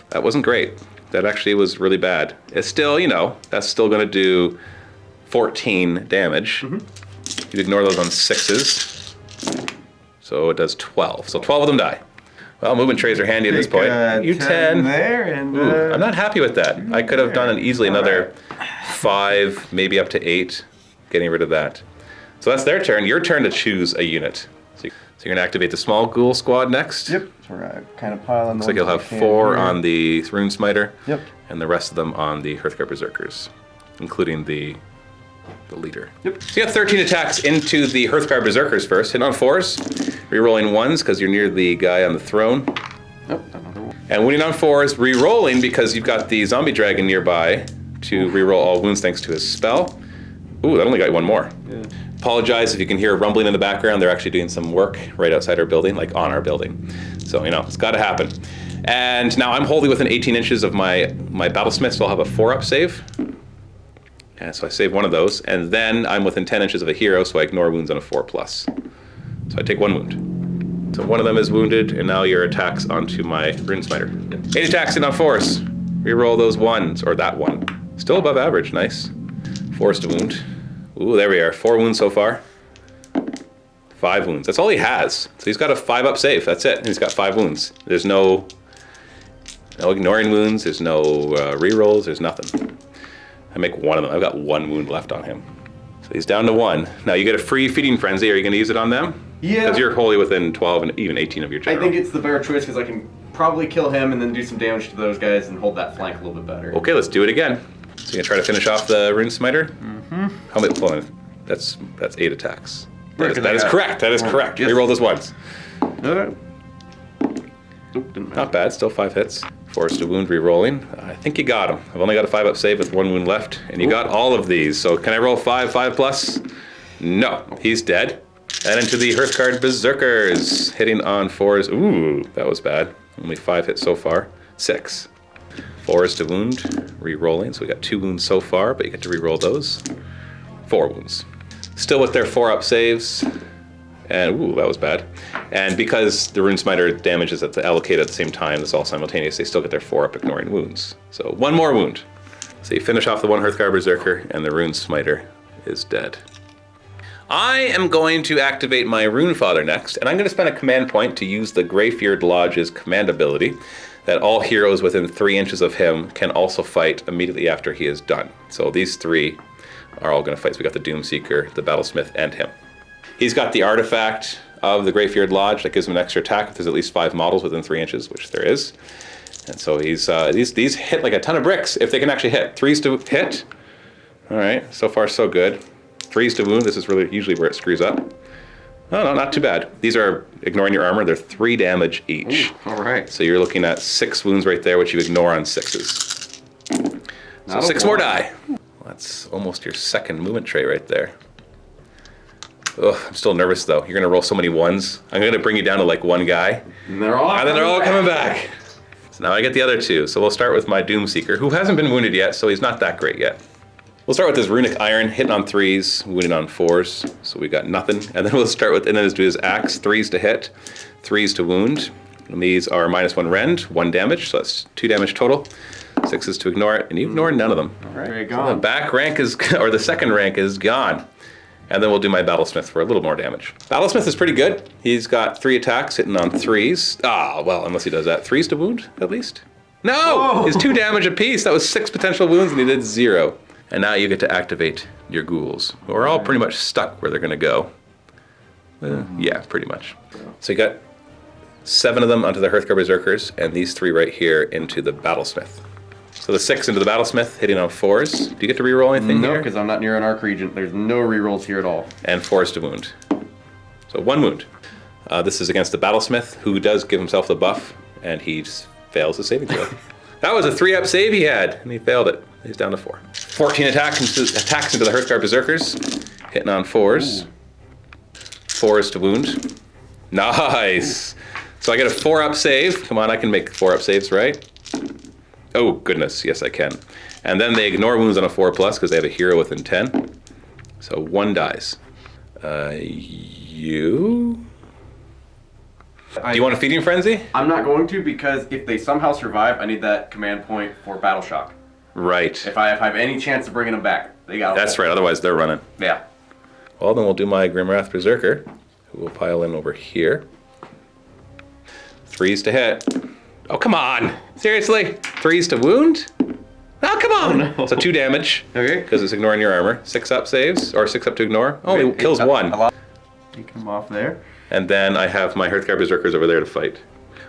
That wasn't great. That actually was really bad. It's still, you know, that's still going to do 14 damage. You'd ignore those on 6s. So it does 12. So 12 of them die. Well, movement trays are handy at this point. You 10 there, and Ooh, I'm not happy with that. I could have done easily another 5, maybe up to 8, getting rid of that. So that's their turn. Your turn to choose a unit. So you're going to activate the small ghoul squad next. Yep. So we're gonna kind of pile on. Looks like you'll have 4 on the Rune Smiter. Yep. And the rest of them on the Hearthguard Berserkers, including the leader. Yep. So you got 13 attacks into the Hearthguard Berserkers first. Hitting on 4s, rerolling 1s because you're near the guy on the throne. Oh, another one. And winning on 4s, rerolling because you've got the zombie dragon nearby to reroll all wounds thanks to his spell. Ooh, that only got 1 more. Yeah. Apologize if you can hear rumbling in the background. They're actually doing some work right outside our building, like on our building. So, you know, it's got to happen. And now I'm wholly within 18 inches of my Battlesmith, so I'll have a 4-up save. And so I save one of those, and then I'm within 10 inches of a hero, so I ignore wounds on a 4+. So I take 1 wound. So one of them is wounded, and now your attacks onto my Rune Smiter. 8 attacks in on 4s. Reroll those 1s, or that 1. Still above average, nice. 4s to wound. Ooh, there we are. 4 wounds so far. 5 wounds. That's all he has. So he's got a 5-up save. That's it. And he's got 5 wounds. There's no ignoring wounds. There's no rerolls. There's nothing. I make 1 of them. I've got 1 wound left on him. So he's down to 1. Now you get a free feeding frenzy. Are you going to use it on them? Yeah. Because you're wholly within 12 and even 18 of your general. I think it's the better choice because I can probably kill him and then do some damage to those guys and hold that flank a little bit better. Okay, let's do it again. So you're going to try to finish off the Rune Smiter? Mm-hmm. How many? Hold on. That's 8 attacks. That is correct. That is correct. Yes. Reroll those 1s. Okay. Nope, didn't Not bad. Still 5 hits. 4s to wound, re-rolling. I think you got him. I've only got a 5-up save with 1 wound left, and you got all of these. So can I roll 5+? No, he's dead. And into the Hearthguard Berserkers, hitting on 4s. Ooh, that was bad. Only 5 hits so far. 6. 4s to wound, re-rolling. So we got 2 wounds so far, but you get to re-roll those. 4 wounds. Still with their 4-up saves. And ooh, that was bad. And because the Rune Smiter damage is allocated at the same time, it's all simultaneous, they still get their 4-up ignoring wounds. So 1 more wound. So you finish off the 1 Hearthguard Berserker, and the Rune Smiter is dead. I am going to activate my Rune Father next, and I'm going to spend a command point to use the Greyfjord Lodge's command ability that all heroes within 3 inches of him can also fight immediately after he is done. So these 3 are all going to fight. So we got the Doomseeker, the Battlesmith, and him. He's got the artifact of the Greyfjord Lodge that gives him an extra attack if there's at least 5 models within 3 inches, which there is. And so he's these hit like a ton of bricks if they can actually hit. 3s to hit. All right, so far so good. 3s to wound. This is really usually where it screws up. Oh, no, not too bad. These are ignoring your armor. They're 3 damage each. Ooh, all right. So you're looking at 6 wounds right there, which you ignore on 6s. So 6 more die. Well, that's almost your 2nd movement trait right there. Ugh, I'm still nervous though. You're gonna roll so many 1s. I'm gonna bring you down to like 1 guy. And they're all coming back. So now I get the other 2. So we'll start with my Doomseeker, who hasn't been wounded yet, so he's not that great yet. We'll start with his Runic Iron, hitting on 3s, wounding on 4s. So we got nothing. And then we'll start with, and then do his Axe, 3s to hit, 3s to wound. And these are -1 rend, 1 damage, so that's 2 damage total. 6s to ignore it, and you ignore none of them. All right. There you So the back rank is, or the 2nd rank is gone. And then we'll do my Battlesmith for a little more damage. Battlesmith is pretty good. He's got 3 attacks hitting on 3s. Ah, well, unless he does that. 3s to wound, at least? No! Whoa. It's 2 damage apiece. That was 6 potential wounds, and he did 0. And now you get to activate your ghouls, who are all pretty much stuck where they're going to go. Yeah, pretty much. So you got 7 of them onto the Hearthguard Berserkers, and these 3 right here into the Battlesmith. So the 6 into the Battlesmith, hitting on 4s. Do you get to reroll anything No, here? because I'm not near an Arc Regent. There's no rerolls here at all. And 4s to wound. So 1 wound. This is against the Battlesmith, who does give himself the buff, and he fails his saving throw. That was a 3-up save he had, and he failed it. He's down to 4. 14 attacks into the Hearthguard Berserkers, hitting on 4s. 4s to wound. Nice! So I get a 4-up save. Come on, I can make 4-up saves, right? Oh, goodness, yes I can. And then they ignore wounds on a 4+ because they have a hero within 10. So 1 dies. You? Do you want a Feeding Frenzy? I'm not going to, because if they somehow survive, I need that command point for Battle Shock. Right. If I have any chance of bringing them back, they got. That's right, otherwise they're running. Yeah. Well, then we'll do my Grimwrath Berserker, who will pile in over here. 3s to hit. Oh, come on! Seriously? 3s to wound? Oh, come on! Oh, no. So 2 damage. Okay. Because it's ignoring your armor. 6-up saves, or 6-up to ignore. Oh, it kills 1. Take them off there. And then I have my Hearthguard Berserkers over there to fight.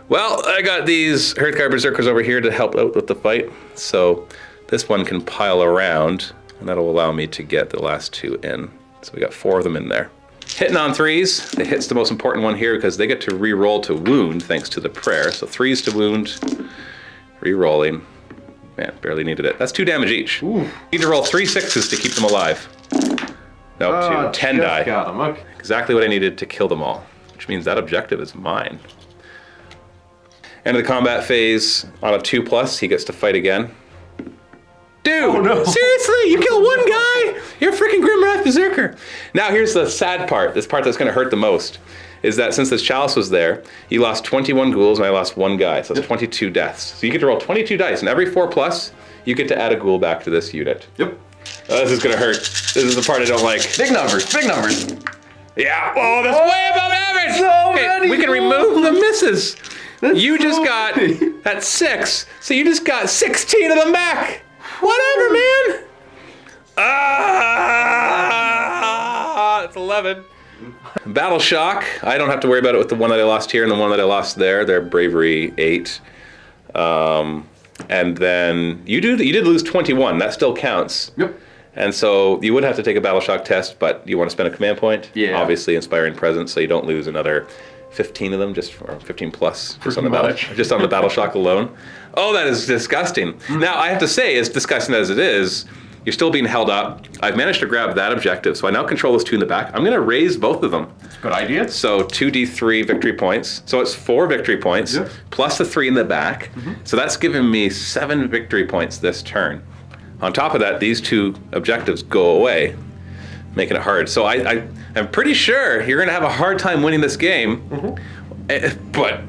Well, I got these Hearthguard Berserkers over here to help out with the fight. So this one can pile around, and that'll allow me to get the last 2 in. So we got 4 of them in there. Hitting on 3s. The hit's the most important one here because they get to re-roll to wound thanks to the prayer. So 3s to wound, re-rolling. Man, barely needed it. That's 2 damage each. Ooh. Need to roll 3 6s to keep them alive. Nope, 2. 10 die. Got them. Okay. Exactly what I needed to kill them all, which means that objective is mine. End of the combat phase. On a 2+, he gets to fight again. Dude, Oh, no. seriously, you kill 1 guy? You're a freaking Grimwrath Berserker. Now here's the sad part, this part that's gonna hurt the most, is that since this chalice was there, he lost 21 ghouls and I lost 1 guy, so it's 22 deaths. So you get to roll 22 dice, and every 4+, you get to add a ghoul back to this unit. Yep. This is gonna hurt. This is the part I don't like. Big numbers. Big numbers. Yeah, oh, that's way above average. So many we can ghouls. remove the misses. You just so got, many. that's 6, so you just got 16 of them back. Whatever, man. It's 11. Battle Shock, I don't have to worry about it with the one that I lost here and the one that I lost there. They're Bravery 8. And then you did lose 21, that still counts. Yep. And so you would have to take a Battle Shock test, but you want to spend a command point? Yeah. Obviously, Inspiring Presence, so you don't lose another 15 of them, or 15 plus, just on, much. just on the Battle Shock alone. Oh, that is disgusting. Now, I have to say, as disgusting as it is, you're still being held up. I've managed to grab that objective, so I now control those 2 in the back. I'm going to raise both of them. Good idea. So 2d3 victory points. So it's 4 victory points, Yeah. plus the 3 in the back. So that's giving me 7 victory points this turn. On top of that, these 2 objectives go away, making it hard. So I'm pretty sure you're going to have a hard time winning this game. But,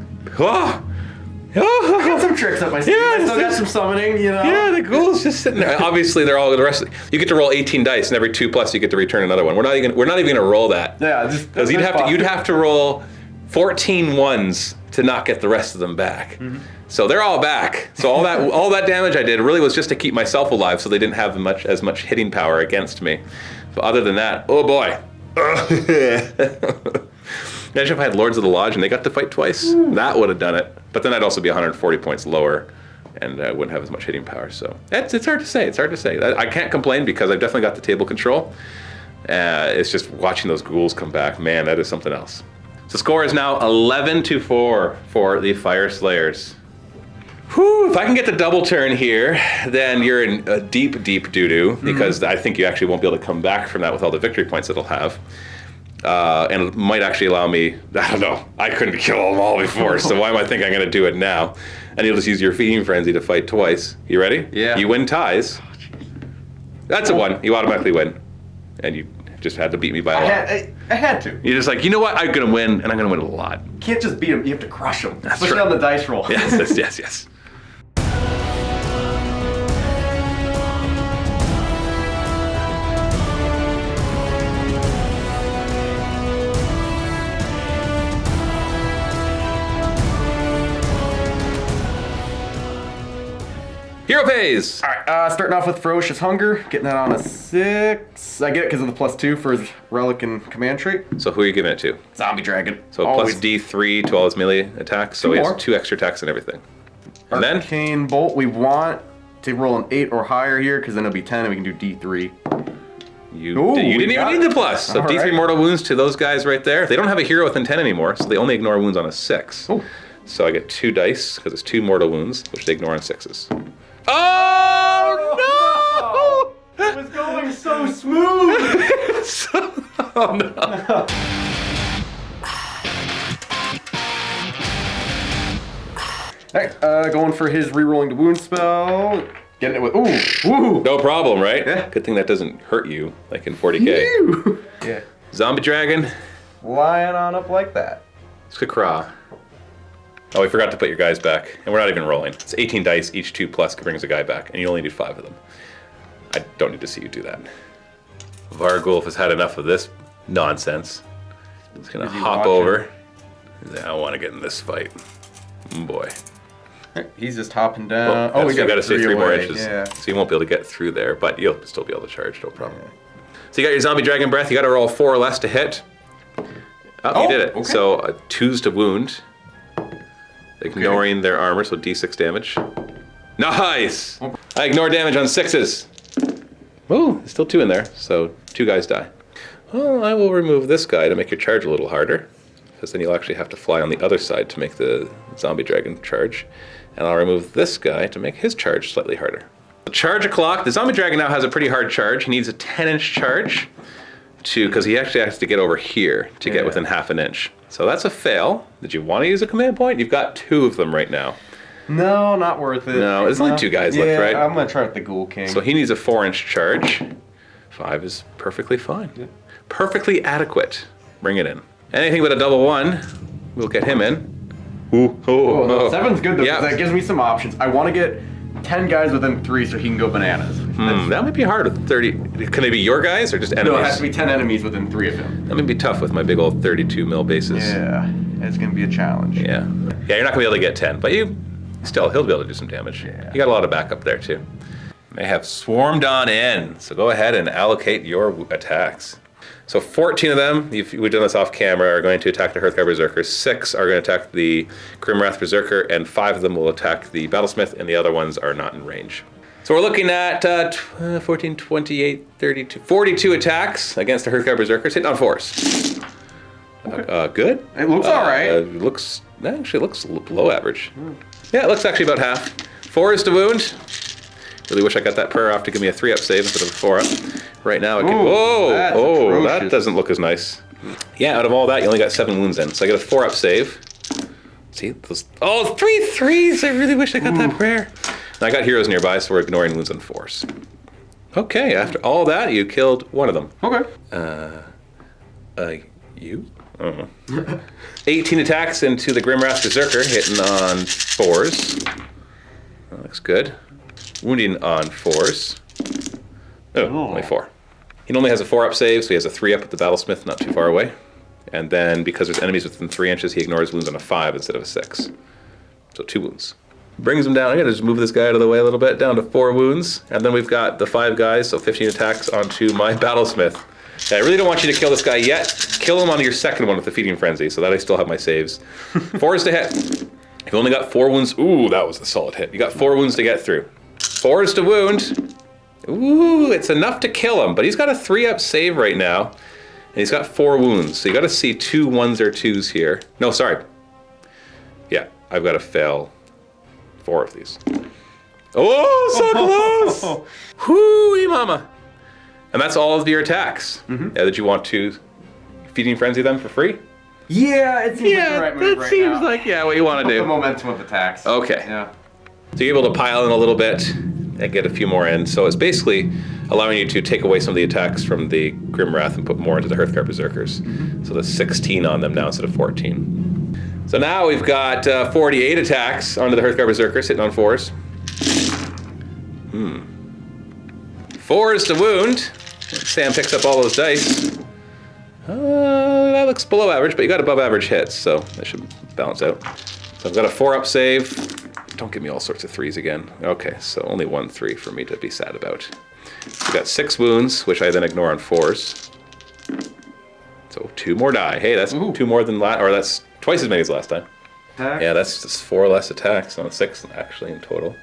I got some tricks up my sleeve. Yeah, I still got some summoning, you know. yeah, the ghoul's just sitting there. Obviously, they're all the rest. You get to roll 18 dice, and every 2+ you get to return another one. We're not even going to roll that. Yeah, just Because you'd have to roll 14 1s to not get the rest of them back. So they're all back. So all that damage I did really was just to keep myself alive, so they didn't have as much hitting power against me. But other than that, oh boy. Imagine if I had Lords of the Lodge and they got to fight twice. That would have done it. But then I'd also be 140 points lower, and I wouldn't have as much hitting power. So it's hard to say. It's hard to say. I can't complain because I've definitely got the table control. It's just watching those ghouls come back. Man, that is something else. So score is now 11-4 for the Fyreslayers. Whew, if I can get the double turn here, then you're in a deep, deep doo-doo, because I think you actually won't be able to come back from that with all the victory points it'll have. And it might actually allow me, I don't know, I couldn't kill them all before, so why am I thinking I'm going to do it now? And you'll just use your Feeding Frenzy to fight twice. You ready? Yeah. You win ties. That's a 1. You automatically win. And you just had to beat me by a lot. I had to. You're just like, you know what? I'm going to win, and I'm going to win a lot. You can't just beat them. You have to crush them. That's Especially right. on the dice roll. Yes. Hero phase! All right, starting off with Ferocious Hunger, getting that on a 6. I get it because of the +2 for his relic and command trait. So who are you giving it to? Zombie Dragon. So Always. plus D3 to all his melee attacks, so Two he more. has 2 extra attacks and everything. And then, Arcane Bolt, we want to roll an 8 or higher here because then it'll be 10 and we can do D3. you Ooh, didn't we even got need it. the plus. So All D3 right. mortal wounds to those guys right there. They don't have a hero within 10 anymore, so they only ignore wounds on a 6. Oh. So I get 2 dice, because it's 2 mortal wounds, which they ignore on 6s. Oh, no! It was going so smooth! Oh, no. Alright, going for his rerolling the wound spell. Getting it with, ooh! No problem, right? Yeah. Good thing that doesn't hurt you, like in 40k. Ew. Yeah. Zombie Dragon, Flying on up like that. Skakra. Oh, we forgot to put your guys back. And we're not even rolling. It's 18 dice, each 2 plus brings a guy back, and you only need 5 of them. I don't need to see you do that. Vargulf has had enough of this nonsense. He's gonna Busy hop watching. over. He's like, I want to get in this fight. Boy. He's just hopping down. Well, Oh, we got to stay 3 more away. inches. Yeah. So you won't be able to get through there, but you'll still be able to charge, no problem. So you got your Zombie Dragon Breath. You got to roll 4 or less to hit. Oh, you did it. okay. So 2s to wound. Ignoring their armor, so D6 damage. Nice! I ignore damage on 6s. Oh, there's still 2 in there, so 2 guys die. Well, I will remove this guy to make your charge a little harder, because then you'll actually have to fly on the other side to make the Zombie Dragon charge. And I'll remove this guy to make his charge slightly harder. The charge o'clock. The Zombie Dragon now has a pretty hard charge. He needs a 10-inch charge because he actually has to get over here to get within half an inch. So that's a fail. Did you want to use a command point? You've got 2 of them right now. No, not worth it. No, there's only 2 guys left, right? I'm going to try with the Ghoul King. So he needs a 4-inch charge. 5 is perfectly fine. Perfectly adequate. Bring it in. Anything but a double 1, we'll get him in. Ooh, Oh, no, 7's good though, Yeah. because that gives me some options. I want to get 10 guys within 3 so he can go bananas. That might be hard with 30. Can they be your guys or just enemies? No, it has to be 10 enemies within 3 of him. That may be tough with my big old 32 mil bases. Yeah, it's going to be a challenge. Yeah, you're not gonna be able to get 10, but he'll be able to do some damage. Yeah. You got a lot of backup there too. They have swarmed on in, so go ahead and allocate your attacks. So 14 of them, we've done this off camera, are going to attack the Hearthguard Berserker. 6 are going to attack the Grimwrath Berserker, and 5 of them will attack the Battlesmith, and the other ones are not in range. So we're looking at 14, 28, 32, 42 attacks against the Hearthguard Berserkers, hitting on 4s. Good. It looks alright. Actually looks below average. Yeah, it looks actually about half. 4 is to wound. Really wish I got that prayer off to give me a 3-up save instead of a 4-up. Right now, it can. Ooh, that's That atrocious. doesn't look as nice. Yeah, out of all that, you only got 7 wounds in, so I get a 4-up save. See, those 3 3s. I really wish I got that prayer. And I got heroes nearby, so we're ignoring wounds on 4s. Okay, after all that, you killed one of them. Okay. You? I don't know. 18 attacks into the Grimwrath Berserker, hitting on 4s. That looks good. Wounding on 4s. Oh, only 4. He only has a 4-up save, so he has a 3-up at the Battlesmith, not too far away. And then, because there's enemies within 3 inches, he ignores wounds on a 5 instead of a 6. So 2 wounds. Brings him down. I gotta just move this guy out of the way a little bit, down to 4 wounds. And then we've got the 5 guys, so 15 attacks onto my Battlesmith. I really don't want you to kill this guy yet. Kill him on your second one with the Feeding Frenzy, so that I still have my saves. 4 is to hit. You've only got 4 wounds. Ooh, that was a solid hit. You got 4 wounds to get through. 4 is to wound. Ooh, it's enough to kill him, but he's got a 3-up save right now. And he's got 4 wounds, so you gotta see 2 1s or 2s here. No, sorry. Yeah, I've gotta fail 4 of these. Oh, so close! Whoo-wee mama. And that's all of your attacks. Did you want to Feeding Frenzy them for free? Yeah, it seems like the right move right now. like what you want to The do. momentum of attacks. Okay. Yeah. So you're able to pile in a little bit and get a few more in. So it's basically allowing you to take away some of the attacks from the Grimwrath and put more into the Hearthguard Berserkers. So there's 16 on them now instead of 14. So now we've got 48 attacks onto the Hearthguard Berserkers, hitting on 4s. 4 is to wound. Sam picks up all those dice. That looks below average, but you got above average hits, so that should balance out. So I've got a 4-up save. Don't give me all sorts of 3s again. Okay, so only 1 3 for me to be sad about. We got 6 wounds, which I then ignore on 4s. So 2 more die. Hey, that's 2 more than last, or that's twice as many as last time. Attack. Yeah, that's just 4 less attacks on 6 actually in total.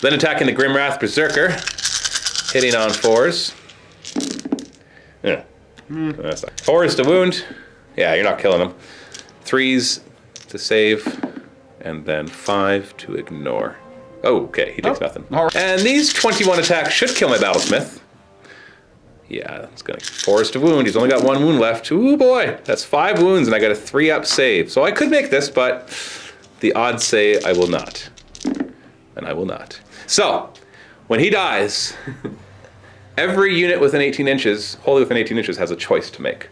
Then attacking the Grimwrath Berserker, hitting on 4s. Yeah. That's not. 4s to wound. Yeah, you're not killing them. 3s to save, and then 5 to ignore. Oh, okay, he takes nothing. And these 21 attacks should kill my Battlesmith. Yeah, it's gonna 4s to wound. He's only got 1 wound left. Ooh boy, that's 5 wounds, and I got a 3-up save. So I could make this, but the odds say I will not. And I will not. So, when he dies, every unit within 18 inches, wholly within 18 inches, has a choice to make.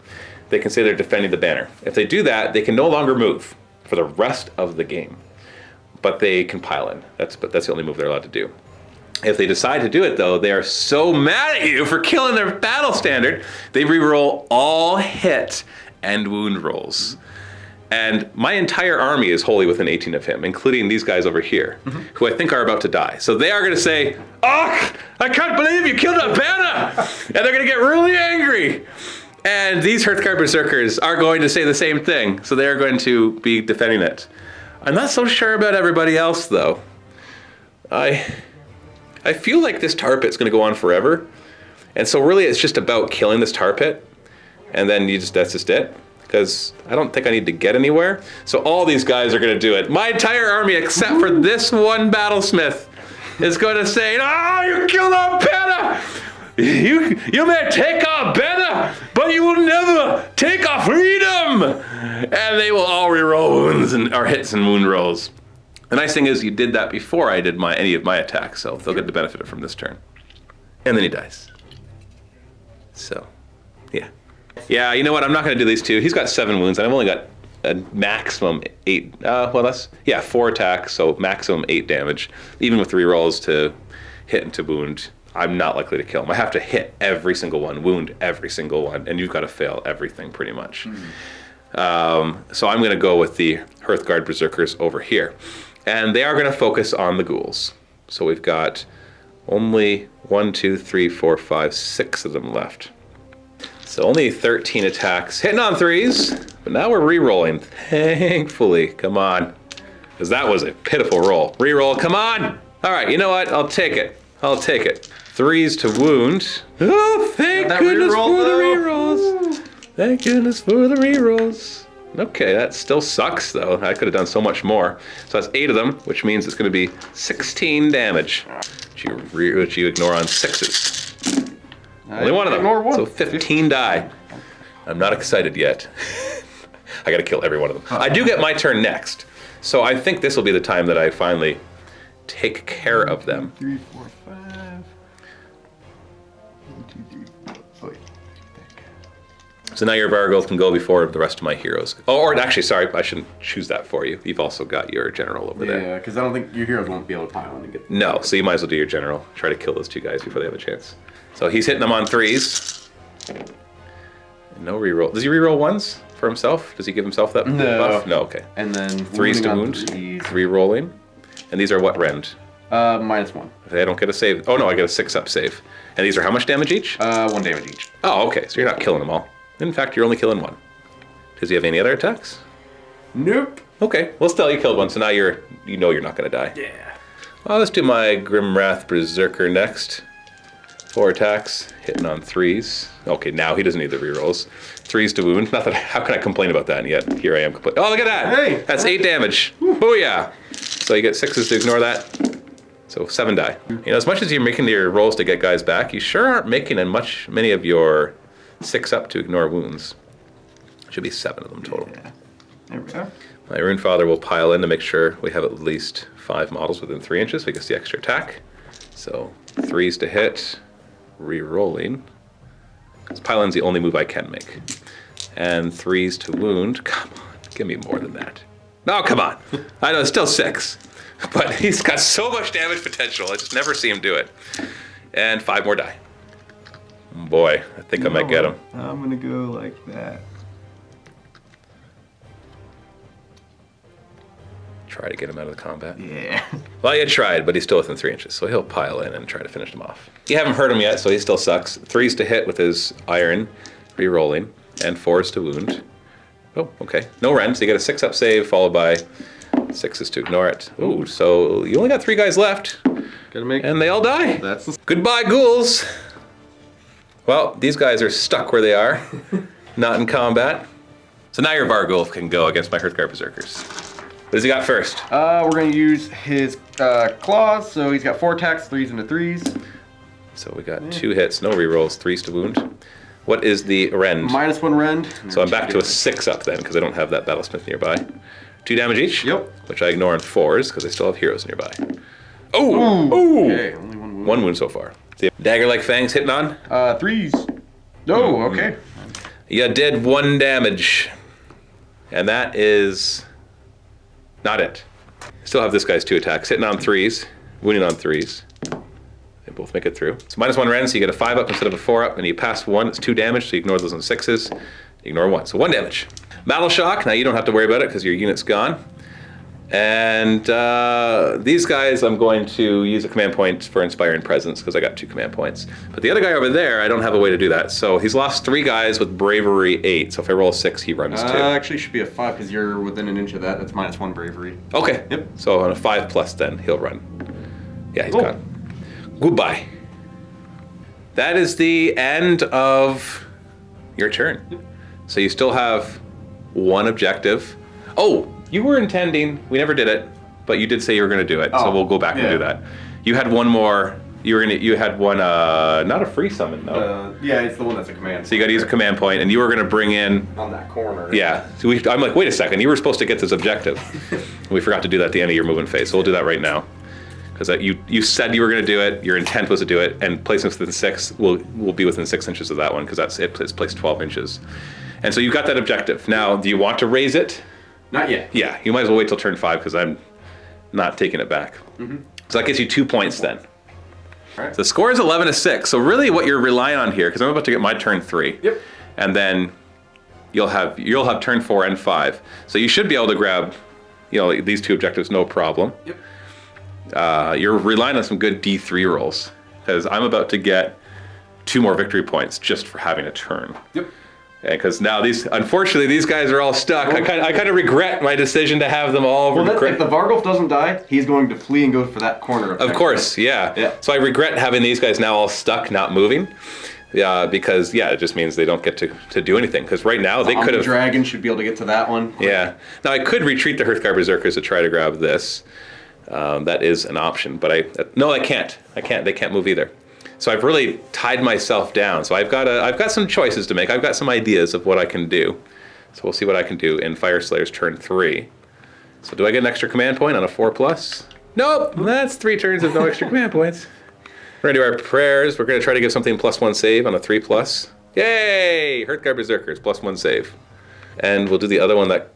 They can say they're defending the banner. If they do that, they can no longer move for the rest of the game. But they can pile in. That's the only move they're allowed to do. If they decide to do it, though, they are so mad at you for killing their battle standard, they reroll all hit and wound rolls. And my entire army is wholly within 18 of him, including these guys over here, who I think are about to die. So they are going to say, "Oh, I can't believe you killed that banner!" And they're going to get really angry. And these Hearthguard Berserkers are going to say the same thing. So they're going to be defending it. I'm not so sure about everybody else, though. I feel like this tar pit's going to go on forever. And so really it's just about killing this tar pit. And then that's just it. Because I don't think I need to get anywhere. So all these guys are going to do it. My entire army, except for this one Battlesmith, is going to say, "Oh, you killed our banner! You may take our banner, but you will never take our freedom!" And they will all reroll wounds or hits and wound rolls. The nice thing is you did that before I did any of my attacks, so they'll get the benefit from this turn. And then he dies. So, yeah. Yeah, you know what? I'm not going to do these 2. He's got 7 wounds, and I've only got a maximum 8. Well, that's 4 attacks, so maximum 8 damage. Even with rerolls to hit and to wound, I'm not likely to kill him. I have to hit every single one, wound every single one, and you've got to fail everything pretty much. So I'm going to go with the Hearthguard Berserkers over here. And they are going to focus on the ghouls. So we've got only 1, 2, 3, 4, 5, 6 of them left. So only 13 attacks, hitting on 3s, but now we're re-rolling, thankfully. Come on, because that was a pitiful roll. Re-roll, come on. All right, you know what? I'll take it. 3s to wound. Oh, thank goodness for the re-rolls. Thank goodness for the re-rolls. Okay, that still sucks, though. I could have done so much more. So that's 8 of them, which means it's going to be 16 damage, which you ignore on 6s. Only 1 of them, so 15 die. I'm not excited yet. I gotta kill every one of them. I do get my turn next, so I think this will be the time that I finally take care of them. 3, 4, 5. 1, 2, 3, 4. Oh, wait. So now your Vargold can go before the rest of my heroes. Oh, or actually, sorry, I shouldn't choose that for you. You've also got your general over there. Yeah, because I don't think your heroes won't be able to pile in and get. No, so you might as well do your general. Try to kill those 2 guys before they have a chance. So he's hitting them on 3s. No reroll. Does he reroll 1s for himself? Does he give himself that buff? No, okay. And then 3s to wound. 3 rolling. And these are what rend? -1. They don't get a save. Oh no, I get a 6-up save. And these are how much damage each? 1 damage each. Oh, okay. So you're not killing them all. In fact, you're only killing 1. Does he have any other attacks? Nope. Okay. Well, still, you killed 1, so now you know you're not going to die. Yeah. Well, let's do my Grimwrath Berserker next. 4 attacks, hitting on 3s. Okay, now he doesn't need the rerolls. 3s to wound. Not that. How can I complain about that? And yet here I am complaining. Oh, look at that! Hey, that's 8 damage. Booyah! So you get 6s to ignore that. So 7 die. You know, as much as you're making your rolls to get guys back, you sure aren't making many of your 6-up to ignore wounds. Should be 7 of them total. Yeah. There we go. My Rune Father will pile in to make sure we have at least 5 models within 3 inches. So he gets the extra attack. So 3s to hit. Re-rolling. Because Pylin's the only move I can make. And 3s to wound. Come on, give me more than that. No, come on. I know, it's still 6. But he's got so much damage potential. I just never see him do it. And 5 more die. Boy, I think I might get him. I'm gonna go like that. Try to get him out of the combat. Yeah. Well, you tried, but he's still within 3 inches, so he'll pile in and try to finish him off. You haven't hurt him yet, so he still sucks. 3s to hit with his iron, re-rolling, and 4s to wound. Oh, okay. No rend, so you get a 6-up save, followed by 6s to ignore it. Ooh, so you only got 3 guys left, Gotta make. and they all die. That's the. Goodbye, ghouls. Well, these guys are stuck where they are, not in combat. So now your Vargulf can go against my Hearthguard Berserkers. What does he got first? We're gonna use his claws. So he's got 4 attacks, 3s into 3s. So we got 2 hits, no rerolls, 3s to wound. What is the rend? -1 rend. So I'm back to a 6-up then, because I don't have that Battlesmith nearby. 2 damage each? Yep. Which I ignore on 4s, because I still have heroes nearby. Oh! Ooh! Okay, only 1 wound. 1 wound so far. The dagger-like fangs hitting on? 3s. No, okay. You did 1 damage. And that is not it. Still have this guy's 2 attacks. Hitting on 3s, wounding on 3s. They both make it through. So -1 rend, so you get a 5-up instead of a 4-up, and you pass 1, it's 2 damage, so you ignore those on 6s. You ignore 1, so 1 damage. Battle Shock, now you don't have to worry about it because your unit's gone. And these guys, I'm going to use a command point for Inspiring Presence because I got 2 command points. But the other guy over there, I don't have a way to do that. So he's lost 3 guys with Bravery 8. So if I roll a 6, he runs 2. Actually, it should be a 5 because you're within an inch of that. That's -1 bravery. Okay. Yep. So on a 5+ then, he'll run. Yeah, he's gone. Goodbye. That is the end of your turn. So you still have 1 objective. Oh, you were intending, we never did it, but you did say you were going to do it. So we'll go back and do that. You had 1 more. You had 1, not a free summon though. Yeah, it's the one that's a command. So you got to use a command point, and you were going to bring in. On that corner. Yeah. So I'm like, wait a second. You were supposed to get this objective. We forgot to do that at the end of your movement phase. So we'll do that right now. Because you said you were going to do it. Your intent was to do it, and placing within 6 will be within 6 inches of that one because it's placed 12 inches. And so you got that objective. Now, do you want to raise it? Not yet. Yeah. You might as well wait till turn 5 because I'm not taking it back. So that gets you 2 points then. All right. So the score is 11-6. So really, what you're relying on here, because I'm about to get my turn 3. Yep. And then you'll have turn 4 and 5. So you should be able to grab, these 2 objectives, no problem. Yep. You're relying on some good D3 rolls because I'm about to get 2 more victory points just for having a turn. Yep. Because now unfortunately, these guys are all stuck. I kind of regret my decision to have them all. Well, if the Vargulf doesn't die, he's going to flee and go for that corner. Of course, yeah. So I regret having these guys now all stuck, not moving. Because it just means they don't get to do anything. Because right now they could have. Dragon should be able to get to that one. Yeah. Now I could retreat the Hearthguard Berserkers to try to grab this. That is an option, but I can't. They can't move either. So I've really tied myself down. So I've got some choices to make. I've got some ideas of what I can do. So we'll see what I can do in Fyreslayers turn 3. So do I get an extra command point on a 4+? Nope. That's 3 turns of no extra command points. We're gonna do our prayers. We're gonna try to give something +1 save on a 3+. Yay! Hearthguard Berserkers +1 save. And we'll do the other one that.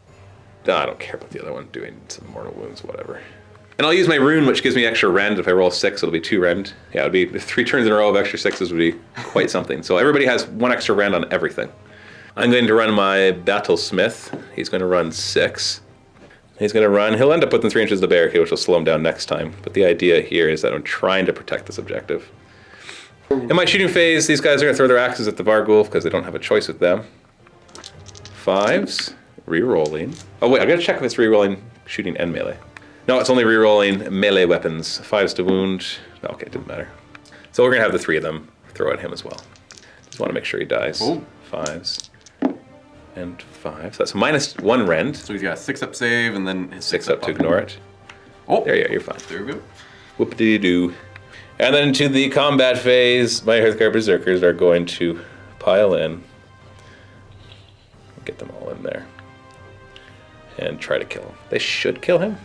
No, I don't care about the other one doing some mortal wounds, whatever. And I'll use my rune, which gives me extra rend. If I roll 6, it'll be 2 rend. Yeah, it'd be 3 turns in a row of extra 6s would be quite something. So everybody has 1 extra rend on everything. I'm going to run my Battlesmith. He's going to run 6. He'll end up within 3 inches of the barricade, which will slow him down next time. But the idea here is that I'm trying to protect this objective. In my shooting phase, these guys are going to throw their axes at the Vargulf because they don't have a choice with them. 5s, re-rolling. Oh wait, I gotta check if it's re-rolling shooting and melee. No, it's only re-rolling melee weapons. 5s to wound. Okay, it didn't matter. So we're gonna have the 3 of them throw at him as well. Just want to make sure he dies. Oh. 5s and 5. So that's -1 rend. So he's got a 6-up save and then his 6-up to ignore it. Oh, There you are, you're fine. there we go. Whoop-de-doo. And then into the combat phase, my Hearthguard Berserkers are going to pile in. Get them all in there. And try to kill him. They should kill him.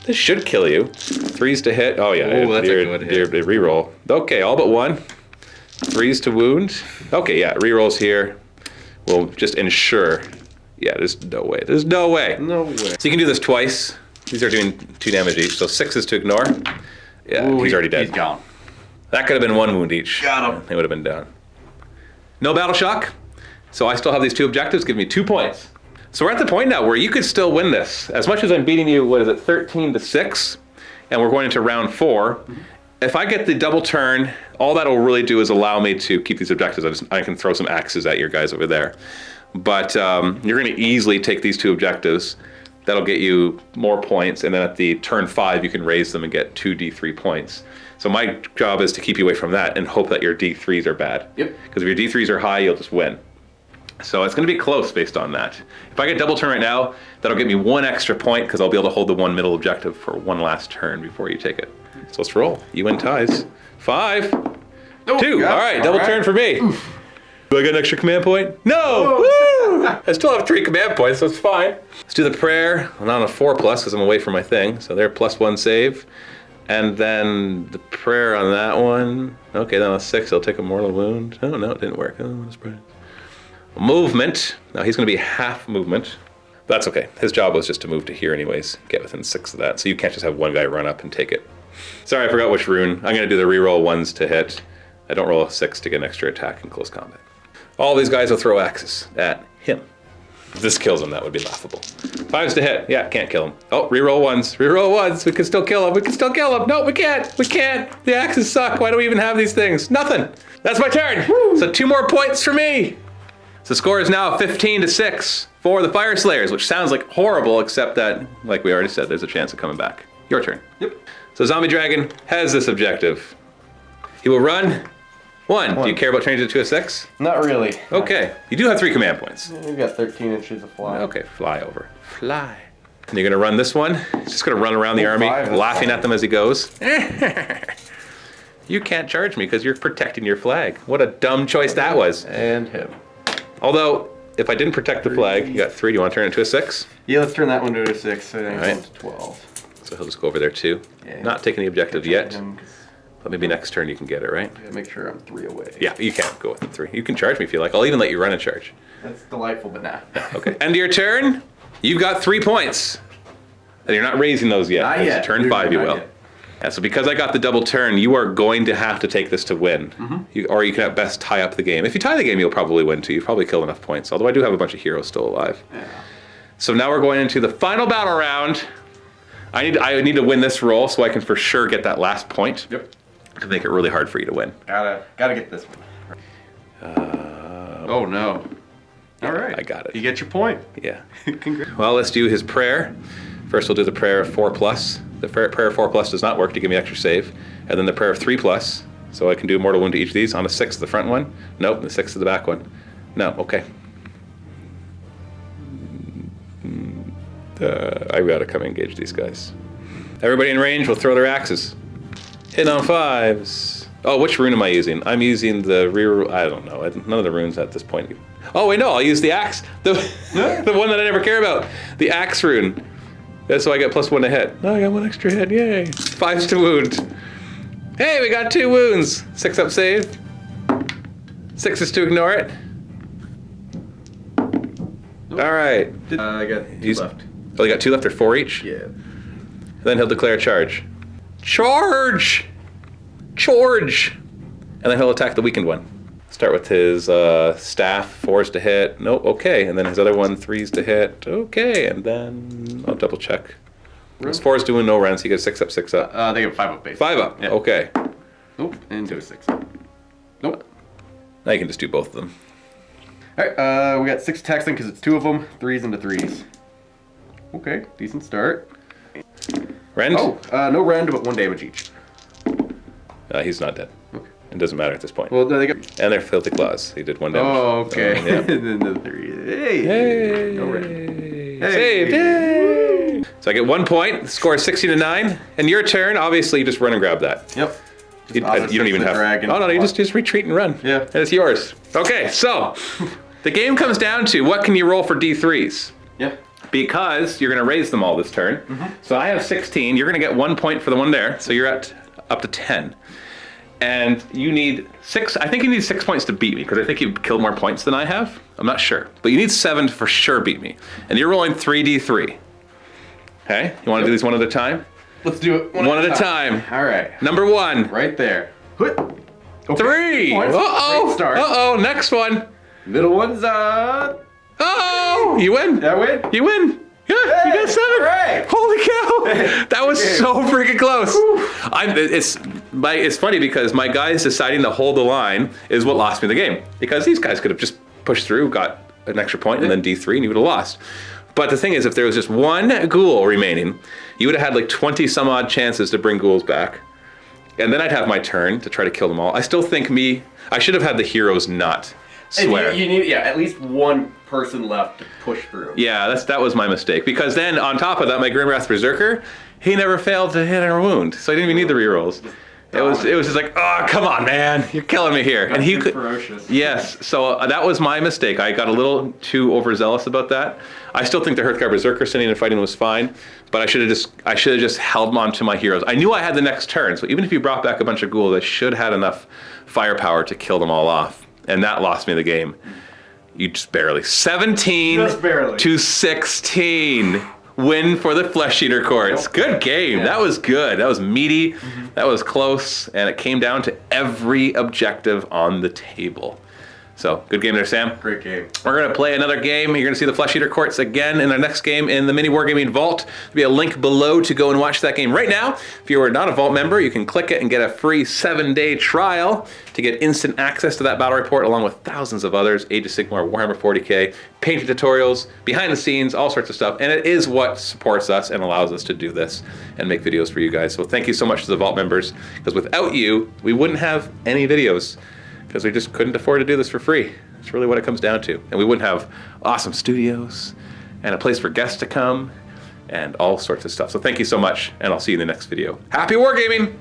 This should kill you. 3s to hit. Oh yeah, Oh, that's a good hit. Reroll. Okay, all but 1. 3s to wound. Okay, yeah, rerolls here. We'll just ensure. Yeah, there's no way. There's no way. No way. So you can do this twice. These are doing 2 damage each. So 6 is to ignore. Yeah, Ooh, he's already dead. He's gone. That could have been 1 wound each. Got him. They would have been down. No battle shock. So I still have these 2 objectives. Give me 2 points. So we're at the point now where you could still win this. As much as I'm beating you, what is it, 13-6, and we're going into round 4. If I get the double turn, all that'll really do is allow me to keep these objectives. I can throw some axes at your guys over there. But you're going to easily take these 2 objectives. That'll get you more points, and then at the turn 5, you can raise them and get 2 D3 points. So my job is to keep you away from that and hope that your D3s are bad. Yep. Because if your D3s are high, you'll just win. So it's going to be close based on that. If I get double turn right now, that'll get me 1 extra point because I'll be able to hold the 1 middle objective for 1 last turn before you take it. So let's roll. You win ties. 5, 2. All right, double turn for me. Oof. Do I get an extra command point? No! Woo! I still have 3 command points, so it's fine. Let's do the prayer. I'm not on a 4+ because I'm away from my thing. So they're +1 save. And then the prayer on that one. Okay, then on a 6, I'll take a mortal wound. Oh, no, it didn't work. Oh, that's brilliant. Movement. Now he's going to be half movement. That's okay. His job was just to move to here anyways. Get within 6 of that. So you can't just have one guy run up and take it. Sorry, I forgot which rune. I'm going to do the reroll 1s to hit. I don't roll a 6 to get an extra attack in close combat. All these guys will throw axes at him. If this kills him, that would be laughable. 5s to hit. Yeah, can't kill him. Oh, reroll 1s. Reroll 1s. We can still kill him. We can still kill him. No, we can't. We can't. The axes suck. Why do we even have these things? Nothing. That's my turn. Woo. So 2 more points for me. So the score is now 15-6 for the Fyreslayers, which sounds like horrible, except that, like we already said, there's a chance of coming back. Your turn. Yep. So Zombie Dragon has this objective. He will run 1. Do you care about changing it to a 6? Not really. Okay. You do have 3 command points. We've got 13 inches of fly. Okay, fly over. Fly. And you're gonna run this one. He's just gonna run around the army, laughing at them as he goes. You can't charge me because you're protecting your flag. What a dumb choice that was. And him. Although, if I didn't protect the flag, you got 3. Do you want to turn it to a 6? Yeah, let's turn that one to a 6. So then Alright. to 12. So he'll just go over there too. Yeah. Not taking the objective yet. Him, But maybe next turn you can get it, right? gotta make sure I'm 3 away. Yeah, you can't go within 3. You can charge me if you like. I'll even let you run a charge. That's delightful, but nah. Okay. End of your turn. You've got 3 points. And you're not raising those yet. Not It's yet. Turn 5 you Not will. yet. Yeah, so because I got the double turn, you are going to have to take this to win. Or you can at best tie up the game. If you tie the game, you'll probably win too. You've probably killed enough points. Although I do have a bunch of heroes still alive. Yeah. So now we're going into the final battle round. I need to win this roll so I can for sure get that last point. Yep. To make it really hard for you to win. Gotta get this one. Oh no. All right. I got it. You get your point. Yeah. Congrats. Well, let's do his prayer. First, we'll do the prayer of 4+. The prayer of 4+ does not work to give me extra save. And then the prayer of 3+. So I can do mortal wound to each of these. On a 6 the front one. Nope, the 6 to the back one. No, okay. I gotta come engage these guys. Everybody in range will throw their axes. Hit on 5s. Oh, which rune am I using? I'm using the rear. I don't know. None of the runes at this point. Oh wait, no. I'll use the axe. The one that I never care about. The axe rune. That's so I get +1 to hit. Oh, I got 1 extra hit. Yay! 5s to wound. Hey, we got 2 wounds. 6 up save. 6 is to ignore it. All right. I got 2 left. Oh, you got 2 left or 4 each? Yeah. Then he'll declare charge. Charge! Charge! And then he'll attack the weakened one. Start with his staff, 4s to hit. Nope, okay. And then his other one, 3s to hit. Okay, and then I'll double check. His 4's doing no runs. He gets 6 up, 6 up. They get 5 up base. 5 up, Yeah. okay. Nope, into a 6. Nope. Now you can just do both of them. Alright, we got 6 attacks then because it's 2 of them. 3s into 3s. Okay, decent start. Rend? Oh, no rend, but 1 damage each. He's not dead. Okay. It doesn't matter at this point. Well, they got... And they're filthy claws. He did 1 damage. Oh, okay. Yeah. And then the 3. Hey! Hey! No rend. Hey. Saved! Yay! So I get 1 point. The score is 16-9. And your turn, obviously, you just run and grab that. Yep. You don't even have. Dragon. Oh no, you just retreat and run. Yeah. And it's yours. Okay, so the game comes down to what can you roll for D3s? Yeah. Because you're going to raise them all this turn. So I have 16. You're going to get 1 point for the one there. So you're at up to 10. And you need 6. I think you need 6 points to beat me because I think you've killed more points than I have. I'm not sure, but you need 7 to for sure beat me. And you're rolling 3D3. Okay. You want to do these one at a time? Let's do it One at a time. All right. Number 1. Right there. Okay. 3. Points. Uh-oh. Great start. Uh-oh. Next one. Middle one's Oh! Woo! You win. Did I win? You win. Yeah, you got 7. all right. Holy cow! That was so freaking close. It's funny because my guys deciding to hold the line is what lost me the game. Because these guys could have just pushed through, got an extra point, and then D3, and you would have lost. But the thing is, if there was just one ghoul remaining, you would have had like 20 some odd chances to bring ghouls back. And then I'd have my turn to try to kill them all. I still think I should have had the heroes not swear. You need at least one person left to push through. Yeah, that was my mistake. Because then on top of that, my Grimwrath Berserker, he never failed to hit or wound, so I didn't even need the rerolls. It was just like, oh, come on, man, you're killing me here. And he could. Ferocious. Yes, so that was my mistake. I got a little too overzealous about that. I still think the Hearthguard Berserker sitting and fighting was fine, but I should have just held on to my heroes. I knew I had the next turn, so even if you brought back a bunch of ghouls, I should have had enough firepower to kill them all off, and that lost me the game. You just barely. 17 Just barely. to 16. Win for the Flesh Eater Courts. Nope. Good game. Yeah. That was good. That was meaty. That was close. And it came down to every objective on the table. So, good game there, Sam. Great game. We're going to play another game. You're going to see the Flesh Eater Courts again in our next game in the MiniWarGaming Vault. There'll be a link below to go and watch that game right now. If you are not a Vault member, you can click it and get a free 7-day trial to get instant access to that battle report along with thousands of others, Age of Sigmar, Warhammer 40k, painting tutorials, behind the scenes, all sorts of stuff. And it is what supports us and allows us to do this and make videos for you guys. So thank you so much to the Vault members, because without you, we wouldn't have any videos, because we just couldn't afford to do this for free. It's really what it comes down to. And we wouldn't have awesome studios and a place for guests to come and all sorts of stuff. So thank you so much, and I'll see you in the next video. Happy wargaming!